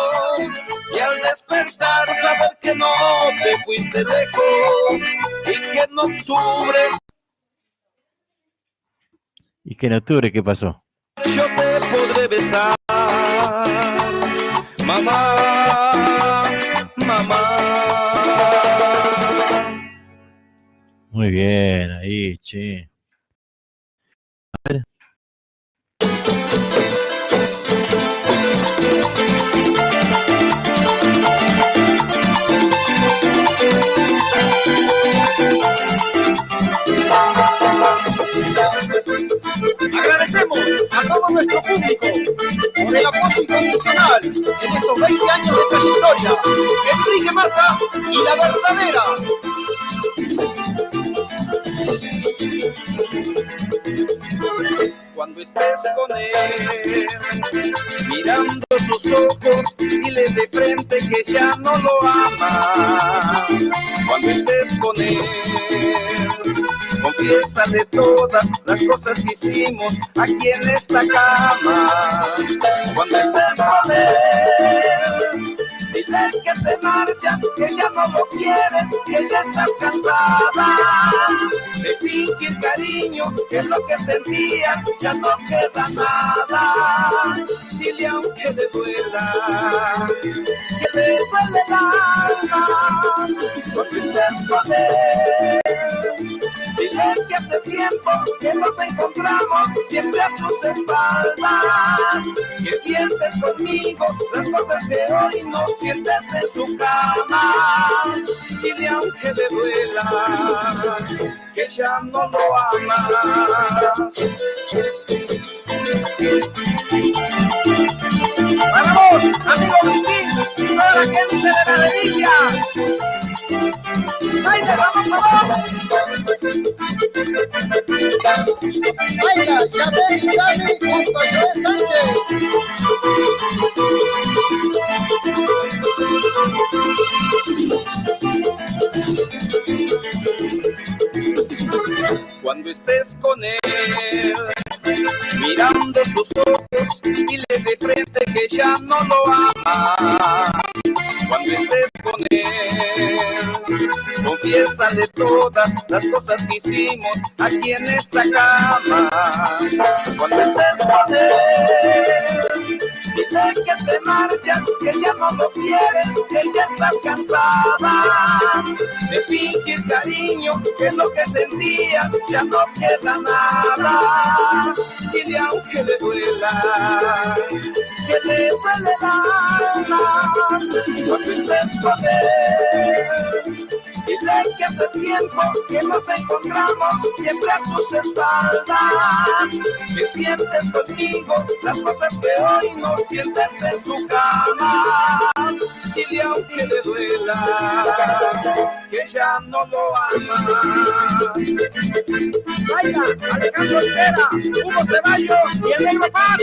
Y al despertar saber que no te fuiste lejos. Y que en octubre. ¿Y que en octubre qué pasó? Yo te podré besar, mamá, mamá. Muy bien, ahí, che. A ver. Agradecemos a todo nuestro público por el apoyo incondicional en estos 20 años de trayectoria. Enrique Massa y la verdadera. Cuando estés con él, mirando sus ojos, dile de frente que ya no lo amas. Cuando estés con él, confiésale todas las cosas que hicimos aquí en esta cama. Cuando estés con él, dile que te marchas, que ya no lo quieres, que ya estás cansada de fingir cariño, que es lo que sentías, ya no queda nada. Dile aunque le duela, que le duele el alma. Cuando estés con él, dile que hace tiempo que nos encontramos siempre a sus espaldas. Que sientes conmigo las cosas que hoy no sientes en su cama. Dile aunque le duela, que ya no lo amas. ¡Vamos, amigo Luisín y toda la gente de la delicia! ¡Baila, vamos! ¡Baila, Yabel y Dani junto a Joel Sánchez! Cuando estés con él, mirando sus ojos, dile de frente que ya no lo amas. Cuando estés con él, confiésale todas las cosas que hicimos aquí en esta cama. Cuando estés con él, dile que te marchas, que ya no lo quieres, que ya estás cansada de fingir cariño, que es lo que sentías, ya no queda nada. Dile aunque le duela, que le duele el alma. Cuando estés con él, dile que hace tiempo que nos encontramos siempre a sus espaldas. Que sientes conmigo las cosas que hoy no sientes en su cama. Dile aunque le duela, que ya no lo amas. ¡Baila, Alejandro Olivera, Hugo Ceballos y el Negro Paz!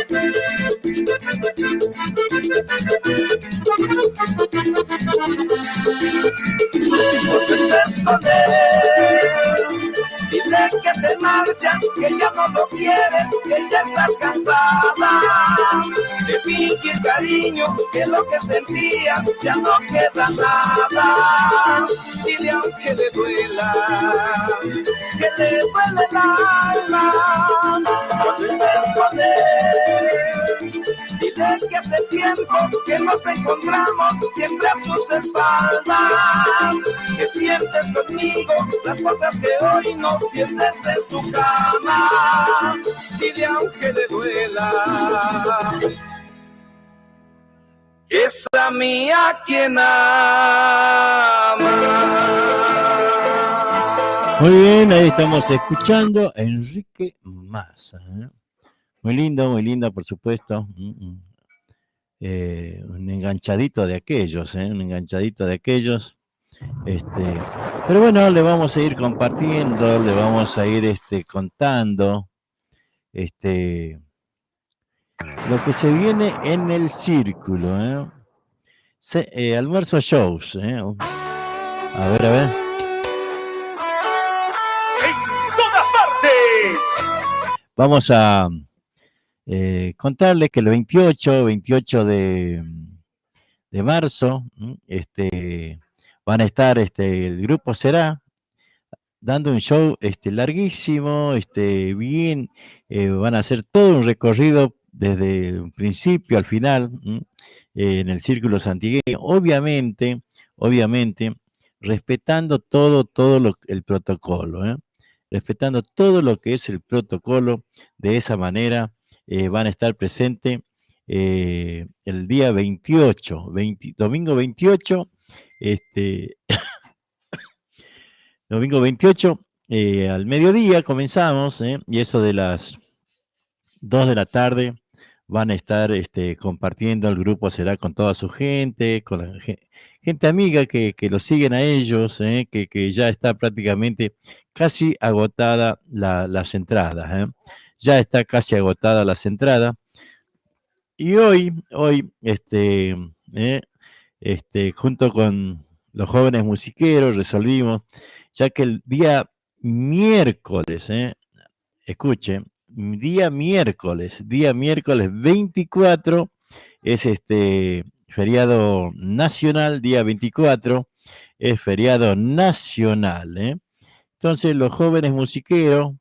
Cuando estés con él, dile que te marchas, que ya no lo quieres, que ya estás cansada de fingir cariño, que lo que sentías ya no queda nada. Dile aunque le duela, que le duele el alma. Cuando estés con él, dile que hace tiempo que nos encontramos siempre a sus espaldas. Que sientes conmigo las cosas que hoy no sientes en su cama. Dile aunque le duela, es a mí a quien ama. Muy bien, ahí estamos escuchando a Enrique Massa. Muy linda, por supuesto. Un enganchadito de aquellos, un enganchadito de aquellos. Pero bueno, le vamos a ir compartiendo, le vamos a ir contando lo que se viene en el círculo. Almuerzo shows. A ver. ¡En todas partes! Vamos a contarles que el 28 de marzo van a estar el grupo Será dando un show larguísimo, bien, van a hacer todo un recorrido desde el principio al final en el Círculo Santigueño, obviamente respetando todo el protocolo, respetando todo lo que es el protocolo. De esa manera van a estar presentes el día 28, domingo 28, domingo 28, al mediodía comenzamos, y eso de las 2 de la tarde van a estar compartiendo. El grupo Será con toda su gente, con la gente amiga que los siguen a ellos, que ya está prácticamente casi agotada las entradas. Ya está casi agotada las entradas. Y hoy junto con los jóvenes musiqueros resolvimos, ya que el día miércoles, escuchen, día miércoles 24 es feriado nacional, día 24 es feriado nacional. Entonces los jóvenes musiqueros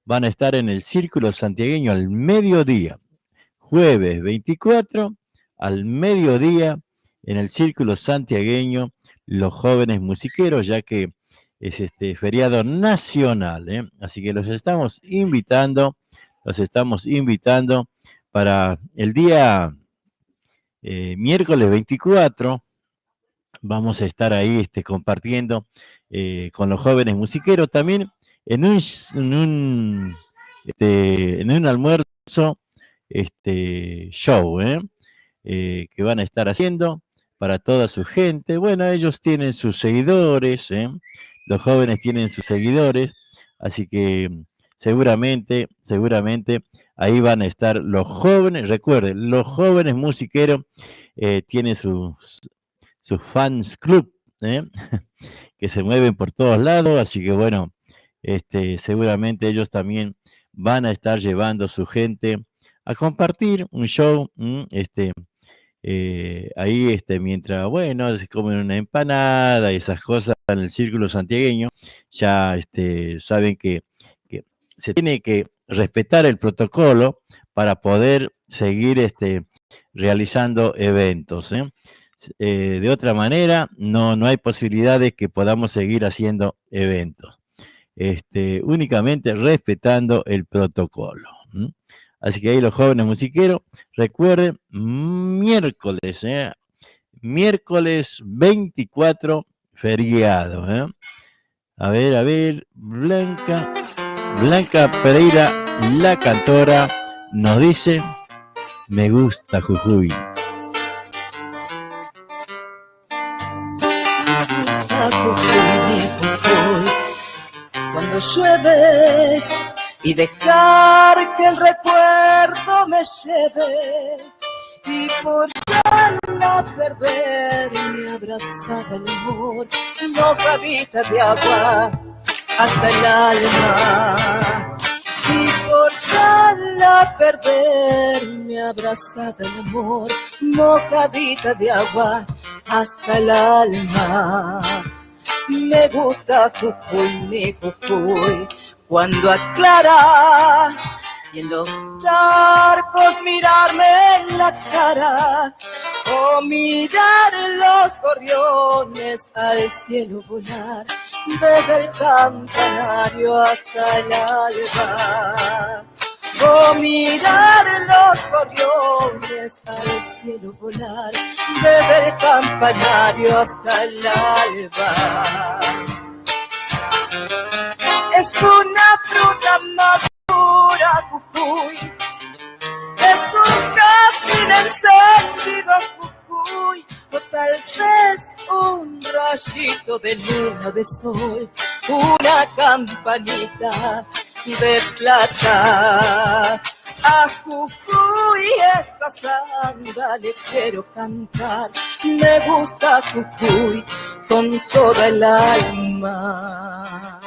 van a estar en el Círculo Santiagueño al mediodía, jueves 24 al mediodía en el Círculo Santiagueño, los jóvenes musiqueros, ya que es feriado nacional, así que los estamos invitando para el día miércoles 24. Vamos a estar ahí compartiendo con los jóvenes musiqueros también en un almuerzo show que van a estar haciendo para toda su gente. Bueno, ellos tienen sus seguidores, los jóvenes tienen sus seguidores, así que seguramente ahí van a estar los jóvenes. Recuerden, los jóvenes musiqueros tienen sus fans club, que se mueven por todos lados, así que bueno, seguramente ellos también van a estar llevando su gente a compartir un show, ahí mientras, bueno, se comen una empanada y esas cosas en el Círculo Santiagueño. Ya saben que se tiene que respetar el protocolo para poder seguir realizando eventos. De otra manera, no hay posibilidades que podamos seguir haciendo eventos. Únicamente respetando el protocolo. Así que ahí los jóvenes musiqueros, recuerden, miércoles 24, feriado. A ver, Blanca Pereira, la cantora, nos dice: me gusta Jujuy. Cuando llueve y dejar que el recuerdo me lleve y por ya no perderme abrazada al amor, mojadita de agua hasta el alma. Y por ya no perderme abrazada al amor, mojadita de agua hasta el alma. Me gusta Jujuy, mi Jujuy, cuando aclara y en los charcos mirarme en la cara, o mirar los gorriones al cielo volar, desde el campanario hasta el alba. o mirar los gorriones al cielo volar, desde el campanario hasta el alba. Es una fruta madura, Jujuy, es un jazmín encendido, Jujuy, o tal vez un rayito de luna o de sol, una campanita de plata. A Jujuy esta samba le quiero cantar, me gusta Jujuy con toda el alma.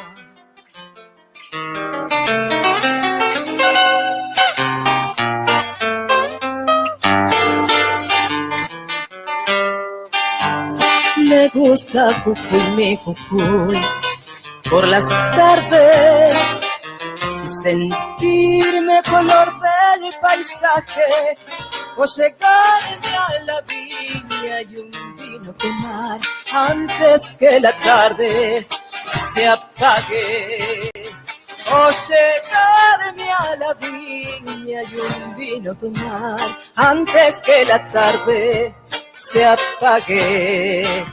Me gusta Jujuy, mi Jujuy, por las tardes y sentirme color del paisaje, o llegarme a la viña y un vino tomar antes que la tarde se apague. O llegarme a la viña y un vino tomar antes que la tarde se apague.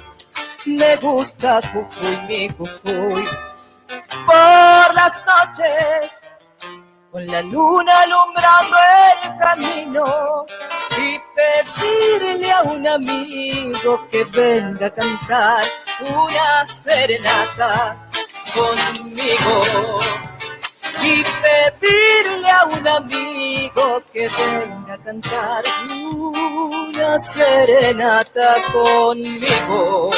Me gusta Jujuy, mi Jujuy, por las noches, con la luna alumbrando el camino, y pedirle a un amigo que venga a cantar una serenata conmigo. Y pedirle a un amigo que venga a cantar una serenata conmigo.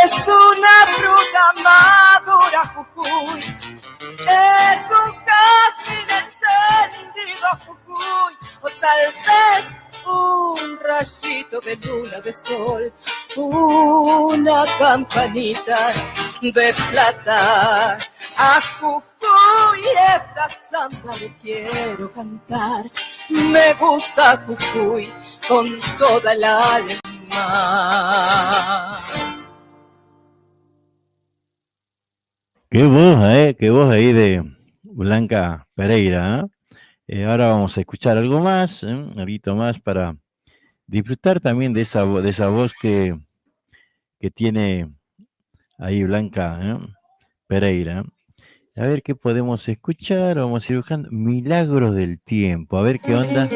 Es una fruta madura, Jujuy, es un jazmín encendido, Jujuy, o tal vez un rayito de luna de sol, una campanita de plata. A Jujuy esta samba le quiero cantar, me gusta Jujuy con toda el alma. Qué voz ahí de Blanca Pereira, ¿eh? Ahora vamos a escuchar algo más, un poquito más para disfrutar también de esa voz que tiene ahí Blanca Pereira. A ver qué podemos escuchar. Vamos a ir buscando Milagros del Tiempo. A ver qué onda.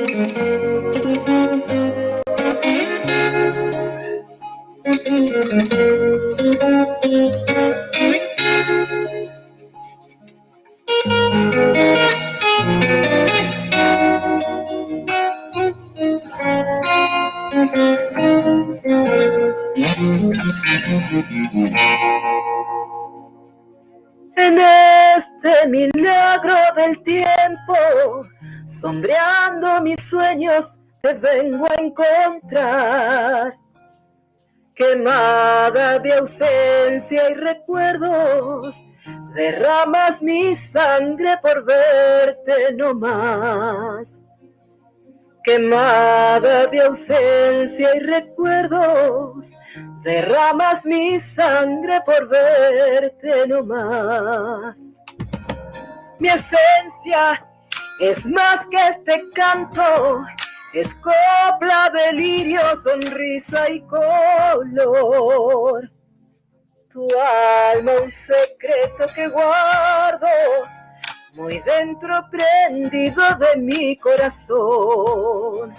En este milagro del tiempo, sombreando mis sueños, te vengo a encontrar. Quemada de ausencia y recuerdos, derramas mi sangre por verte no más. Quemada de ausencia y recuerdos, derramas mi sangre por verte no más. Mi esencia es más que este canto, es copla, delirio, sonrisa y color. Tu alma un secreto que guardo, muy dentro prendido de mi corazón.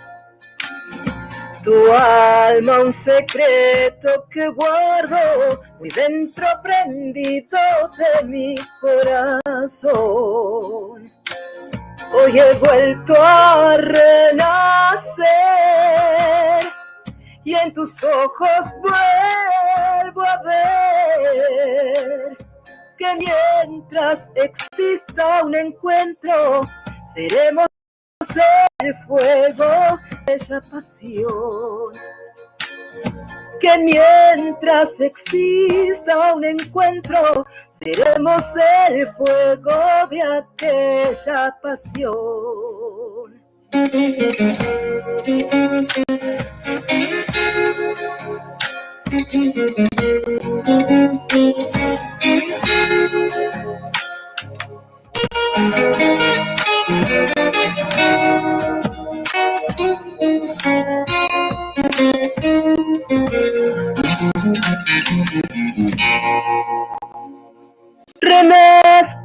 Tu alma un secreto que guardo, muy dentro prendido de mi corazón. Hoy he vuelto a renacer y en tus ojos vuelvo a ver que mientras exista un encuentro, seremos el fuego de esa pasión. Que mientras exista un encuentro, seremos el fuego de aquella pasión.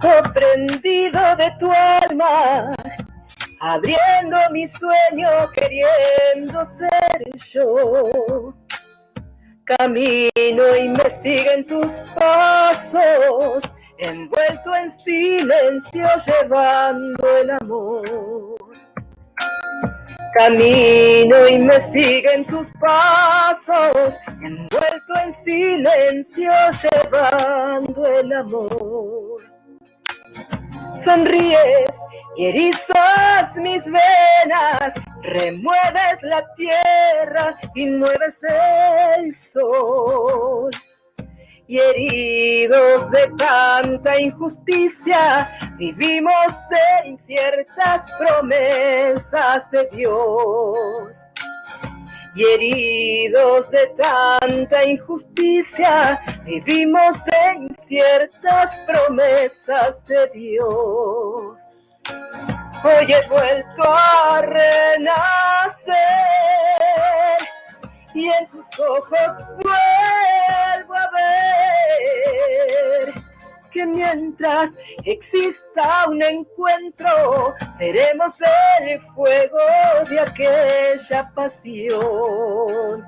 foco prendido de tu alma, abriendo mi sueño queriendo ser yo. Camino y me siguen tus pasos, envuelto en silencio llevando el amor. Camino y me siguen tus pasos, envuelto en silencio llevando el amor. Sonríes y erizas mis venas, remueves la tierra y mueves el sol. Y heridos de tanta injusticia, vivimos de inciertas promesas de Dios. Y heridos de tanta injusticia, vivimos de inciertas promesas de Dios. Hoy he vuelto a renacer y en tus ojos vuelvo a ver que mientras exista un encuentro, seremos el fuego de aquella pasión.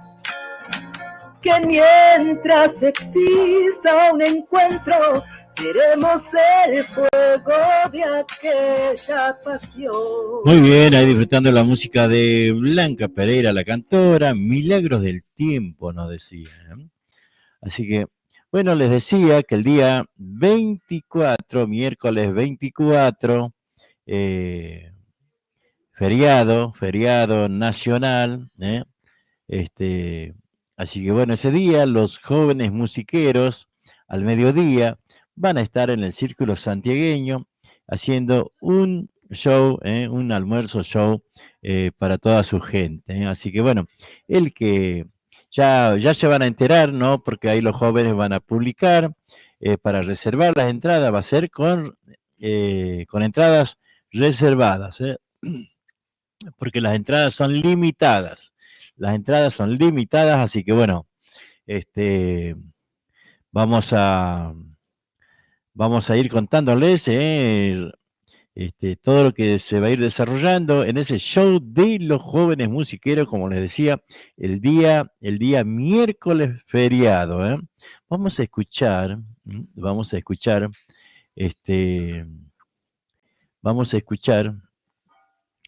Que mientras exista un encuentro, seremos el fuego de aquella pasión. Muy bien, ahí disfrutando la música de Blanca Pereira, la cantora, Milagros del Tiempo, nos decía. Así que, bueno, les decía que el día 24, miércoles 24, feriado nacional, así que bueno, ese día los jóvenes musiqueros al mediodía van a estar en el Círculo Santiagueño haciendo un show, un almuerzo show para toda su gente. Así que bueno, el que ya se van a enterar, ¿no? Porque ahí los jóvenes van a publicar para reservar las entradas, va a ser con entradas reservadas, porque las entradas son limitadas. Las entradas son limitadas, así que bueno, vamos a ir contándoles todo lo que se va a ir desarrollando en ese show de los jóvenes musiqueros, como les decía, el día miércoles feriado. Vamos a escuchar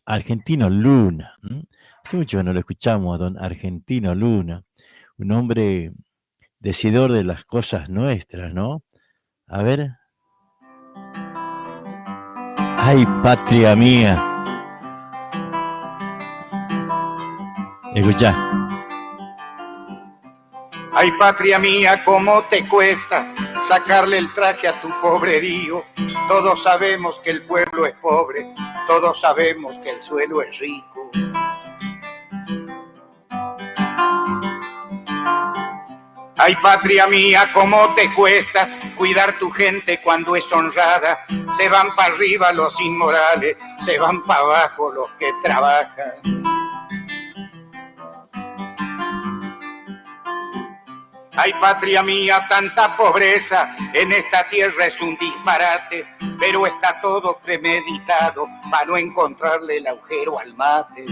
Argentino Luna. Hace mucho que no lo escuchamos a don Argentino Luna, un hombre decidor de las cosas nuestras, ¿no? A ver. ¡Ay, patria mía! Escuchá. Ay, patria mía, cómo te cuesta sacarle el traje a tu pobrerío. Todos sabemos que el pueblo es pobre, todos sabemos que el suelo es rico. Ay, patria mía, cómo te cuesta cuidar tu gente cuando es honrada. Se van para arriba los inmorales, se van para abajo los que trabajan. Ay, patria mía, tanta pobreza en esta tierra es un disparate, pero está todo premeditado para no encontrarle el agujero al mate.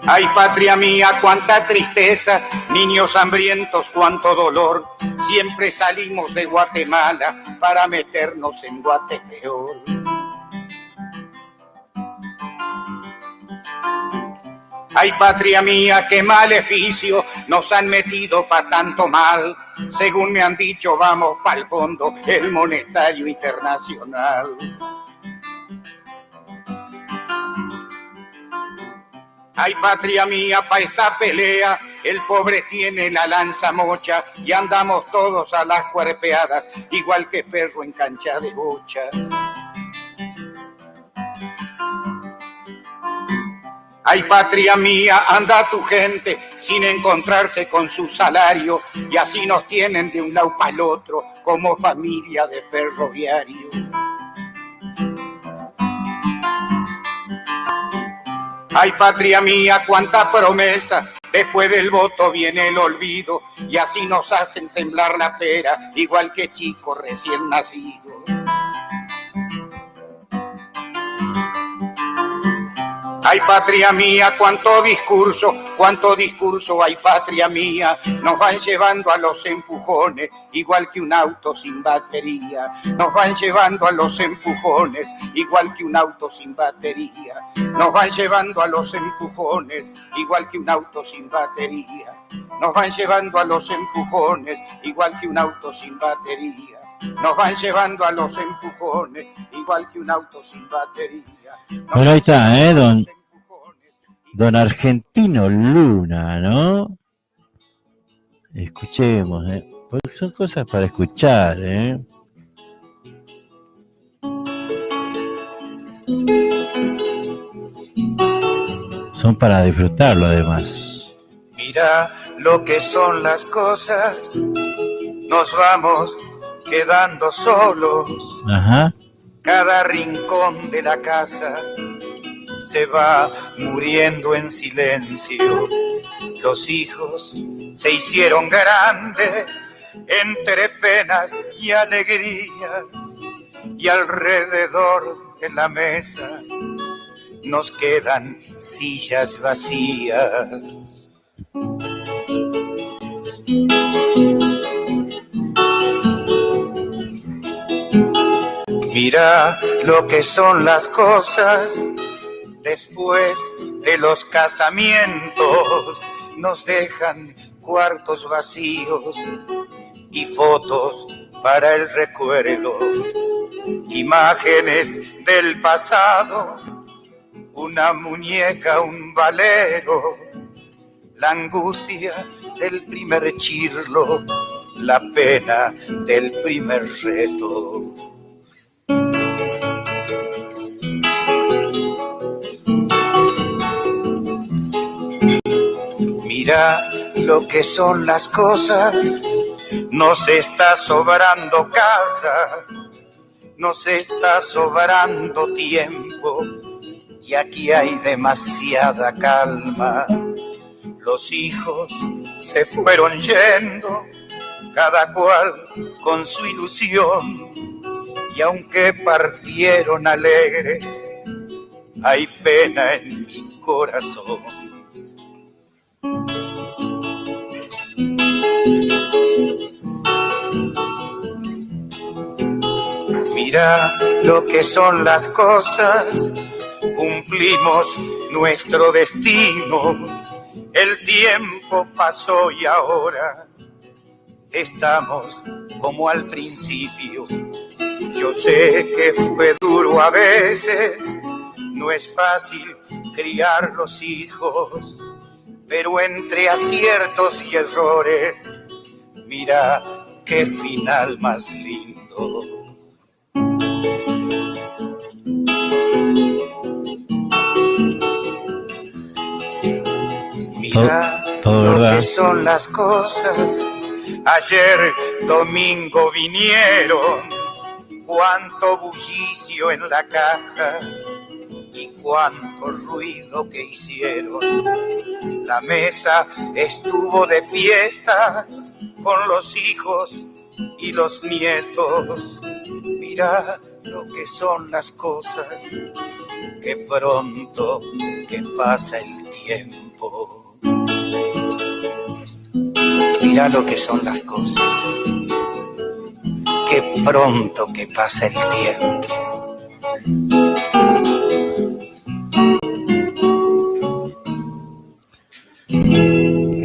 Ay, patria mía, cuánta tristeza, niños hambrientos, cuánto dolor. Siempre salimos de Guatemala para meternos en Guatepeor. Ay, patria mía, qué maleficio nos han metido pa' tanto mal. Según me han dicho, vamos pa'l fondo, el monetario internacional. Ay, patria mía, pa' esta pelea, el pobre tiene la lanza mocha y andamos todos a las cuerpeadas, igual que perro en cancha de bocha. Ay, patria mía, anda tu gente sin encontrarse con su salario y así nos tienen de un lado pa'l otro como familia de ferroviario. Ay, patria mía, cuánta promesa Después del voto viene el olvido y así nos hacen temblar la pera, igual que chicos recién nacidos. Ay, patria mía, cuánto discurso, ay, patria mía, nos van llevando a los empujones, igual que un auto sin batería. Nos van llevando a los empujones, igual que un auto sin batería. Nos van llevando a los empujones, igual que un auto sin batería. Nos van llevando a los empujones, igual que un auto sin batería. Nos van llevando a los empujones, igual que un auto sin batería. Bueno, ahí está, don Argentino Luna, ¿no? Escuchemos, porque son cosas para escuchar, Son para disfrutarlo, además. Mira lo que son las cosas, nos vamos quedando solos. Ajá. Cada rincón de la casa se va muriendo en silencio. Los hijos se hicieron grandes entre penas y alegrías, y alrededor de la mesa nos quedan sillas vacías. Mira lo que son las cosas. Después de los casamientos nos dejan cuartos vacíos y fotos para el recuerdo, imágenes del pasado, una muñeca, un valero, la angustia del primer chirlo, la pena del primer reto. Mira lo que son las cosas, nos está sobrando casa, nos está sobrando tiempo y aquí hay demasiada calma. Los hijos se fueron yendo, cada cual con su ilusión, y aunque partieron alegres, hay pena en mi corazón. Mira lo que son las cosas, cumplimos nuestro destino, el tiempo pasó y ahora estamos como al principio. Yo sé que fue duro a veces, no es fácil criar los hijos, pero entre aciertos y errores, mira qué final más lindo. Mira todo lo verdad. que son las cosas. Ayer domingo vinieron, cuánto bullicio en la casa y cuánto ruido que hicieron. La mesa estuvo de fiesta con los hijos y los nietos. Mira lo que son las cosas, que pronto que pasa el tiempo. Mira lo que son las cosas, que pronto que pasa el tiempo.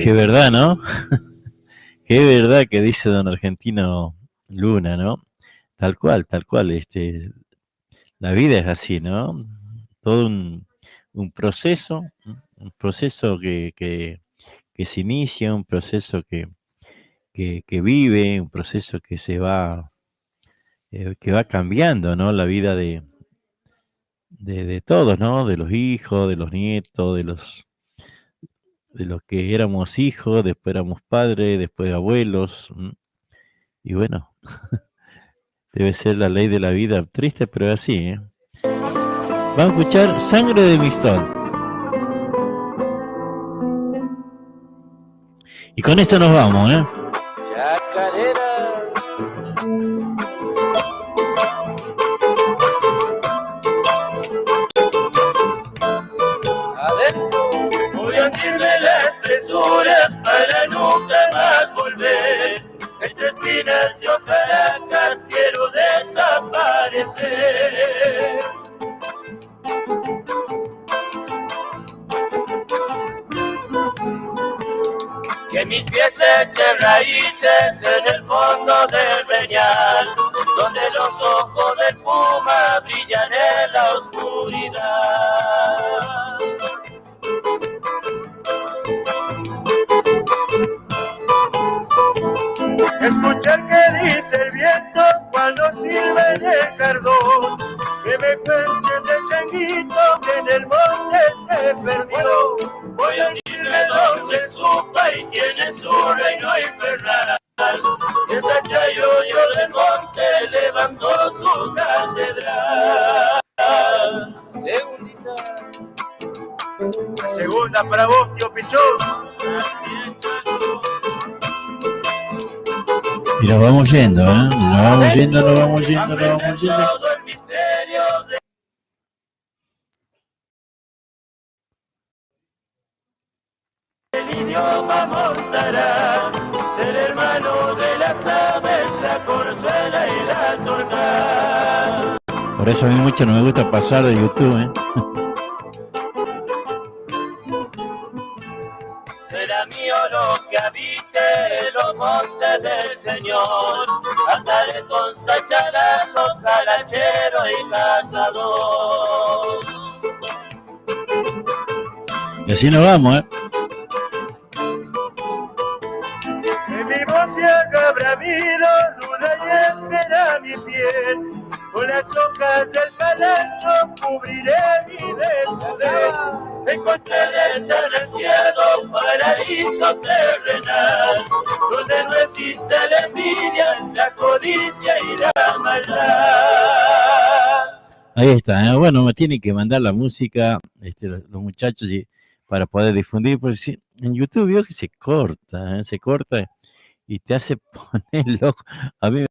Qué verdad, ¿no? Qué verdad que dice don Argentino Luna, ¿no? Tal cual, la vida es así, ¿no? Todo un proceso que se inicia, un proceso que vive, un proceso que va cambiando, ¿no? La vida de todos, ¿no? De los hijos, de los nietos, de los que éramos hijos, después éramos padres, después abuelos. Y bueno, debe ser la ley de la vida, triste, pero es así, ¿eh? Vamos a escuchar Sangre de Mistol. Y con esto nos vamos, ¿eh? Chacarera. Adentro voy a hundirme las presuras para nunca más volver. Entre espinas y hojarascas quiero desaparecer. Que mis pies echen raíces en el fondo del peñal, donde los ojos del puma brillan en la oscuridad. Escuchar que dice el viento cuando silba en el cardón, que me cuenten del changuito que en el monte se perdió. Voy a unirme donde su país tiene su reino infernal, esa chayoyo del monte levantó su catedral. Segundita. Segunda para vos, tío Pichón. Y nos vamos yendo, ¿eh? Nos vamos yendo. Todo el misterio del idioma montará, ser hermano de las aves, la corzuela y la torta. Por eso a mí mucho no me gusta pasar de YouTube, ¿eh? Será mío lo que habite los montes del Señor. Andaré con sacharazos, salachero y cazador. Y así nos vamos, ¿eh? Que mi voz se haga bramido, duda y espera mi piel. Con las hojas del calancho cubriré mi desnudez. Encontré dentro del cielo paraíso terrenal, donde no existe la envidia, la codicia y la maldad. Ahí está, ¿eh? Bueno, me tienen que mandar la música los muchachos para poder difundir, porque en YouTube veo que se corta y te hace poner loco. A mí me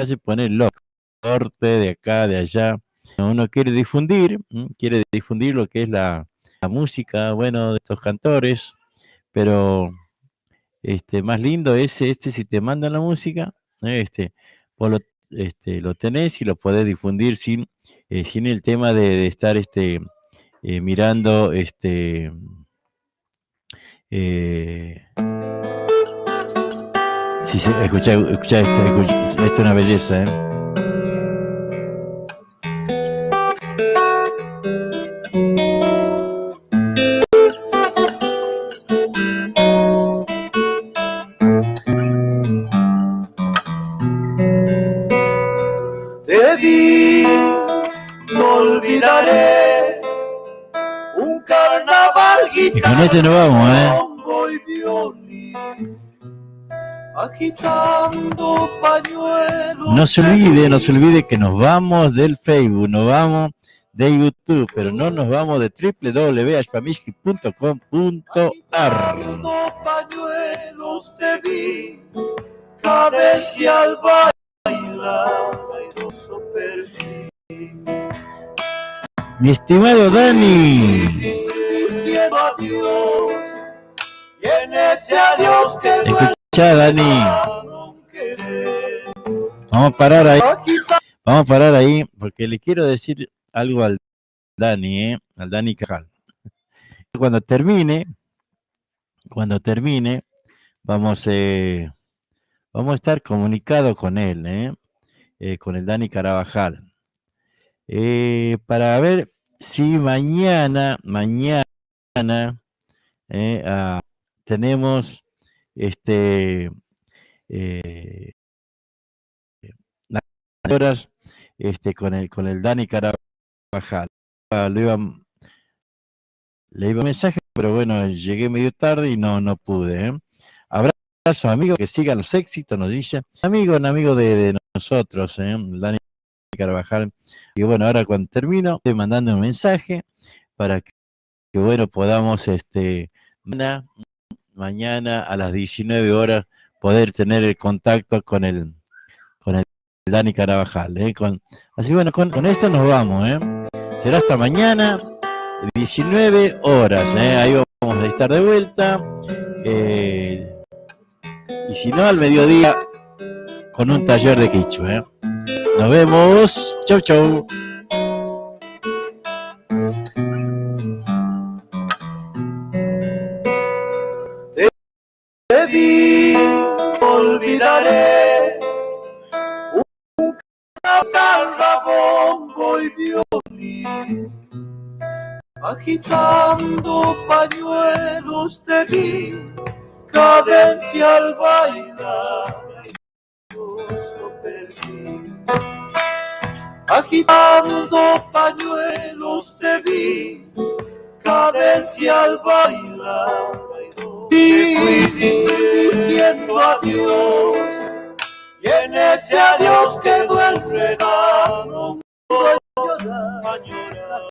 hace poner loco. Corte de acá, de allá. Uno quiere difundir lo que es la música, bueno, de estos cantores, pero más lindo es si te mandan la música, vos lo tenés y lo podés difundir sin el tema de estar mirando escucha, esto es una belleza, ¿eh? Te vi, no olvidaré un carnaval Y con este nos vamos, y violín, agitando pañuelos. No se olvide que nos vamos del Facebook, nos vamos de YouTube, pero no nos vamos de www.ashpamishki.com.ar. Pañuelos te vi, cadencia al bailar, airoso perfil. Mi estimado Dani. Diciendo adiós, y en ese adiós que Escucha, Dani. Vamos a parar ahí, porque le quiero decir algo al Dani, al Dani Cajal. Cuando termine, vamos a estar comunicados con él, con el Dani Carabajal, para ver si mañana tenemos las horas con el Dani Carabajal. Le iba un mensaje, pero bueno, llegué medio tarde y no pude. Abrazo, amigos, que sigan los éxitos, nos dice. Amigo de nosotros, Dani Carvajal. Y bueno, ahora cuando termino, estoy mandando un mensaje para que bueno, podamos mañana a las 19 horas poder tener el contacto con el Dani Carabajal. Así bueno, con esto nos vamos. Será hasta mañana, 19 horas. Ahí vamos a estar de vuelta. Y si no, al mediodía con un taller de quichua. Nos vemos. Chau, chau. Te vi, olvidaré un guitarra, bombo y violín, agitando pañuelos te vi, cadencia al bailar, lo perdí. Agitando pañuelos te vi, cadencia al bailar. Y fui diciendo adiós, y en ese adiós quedó enredado. Voy a llorar.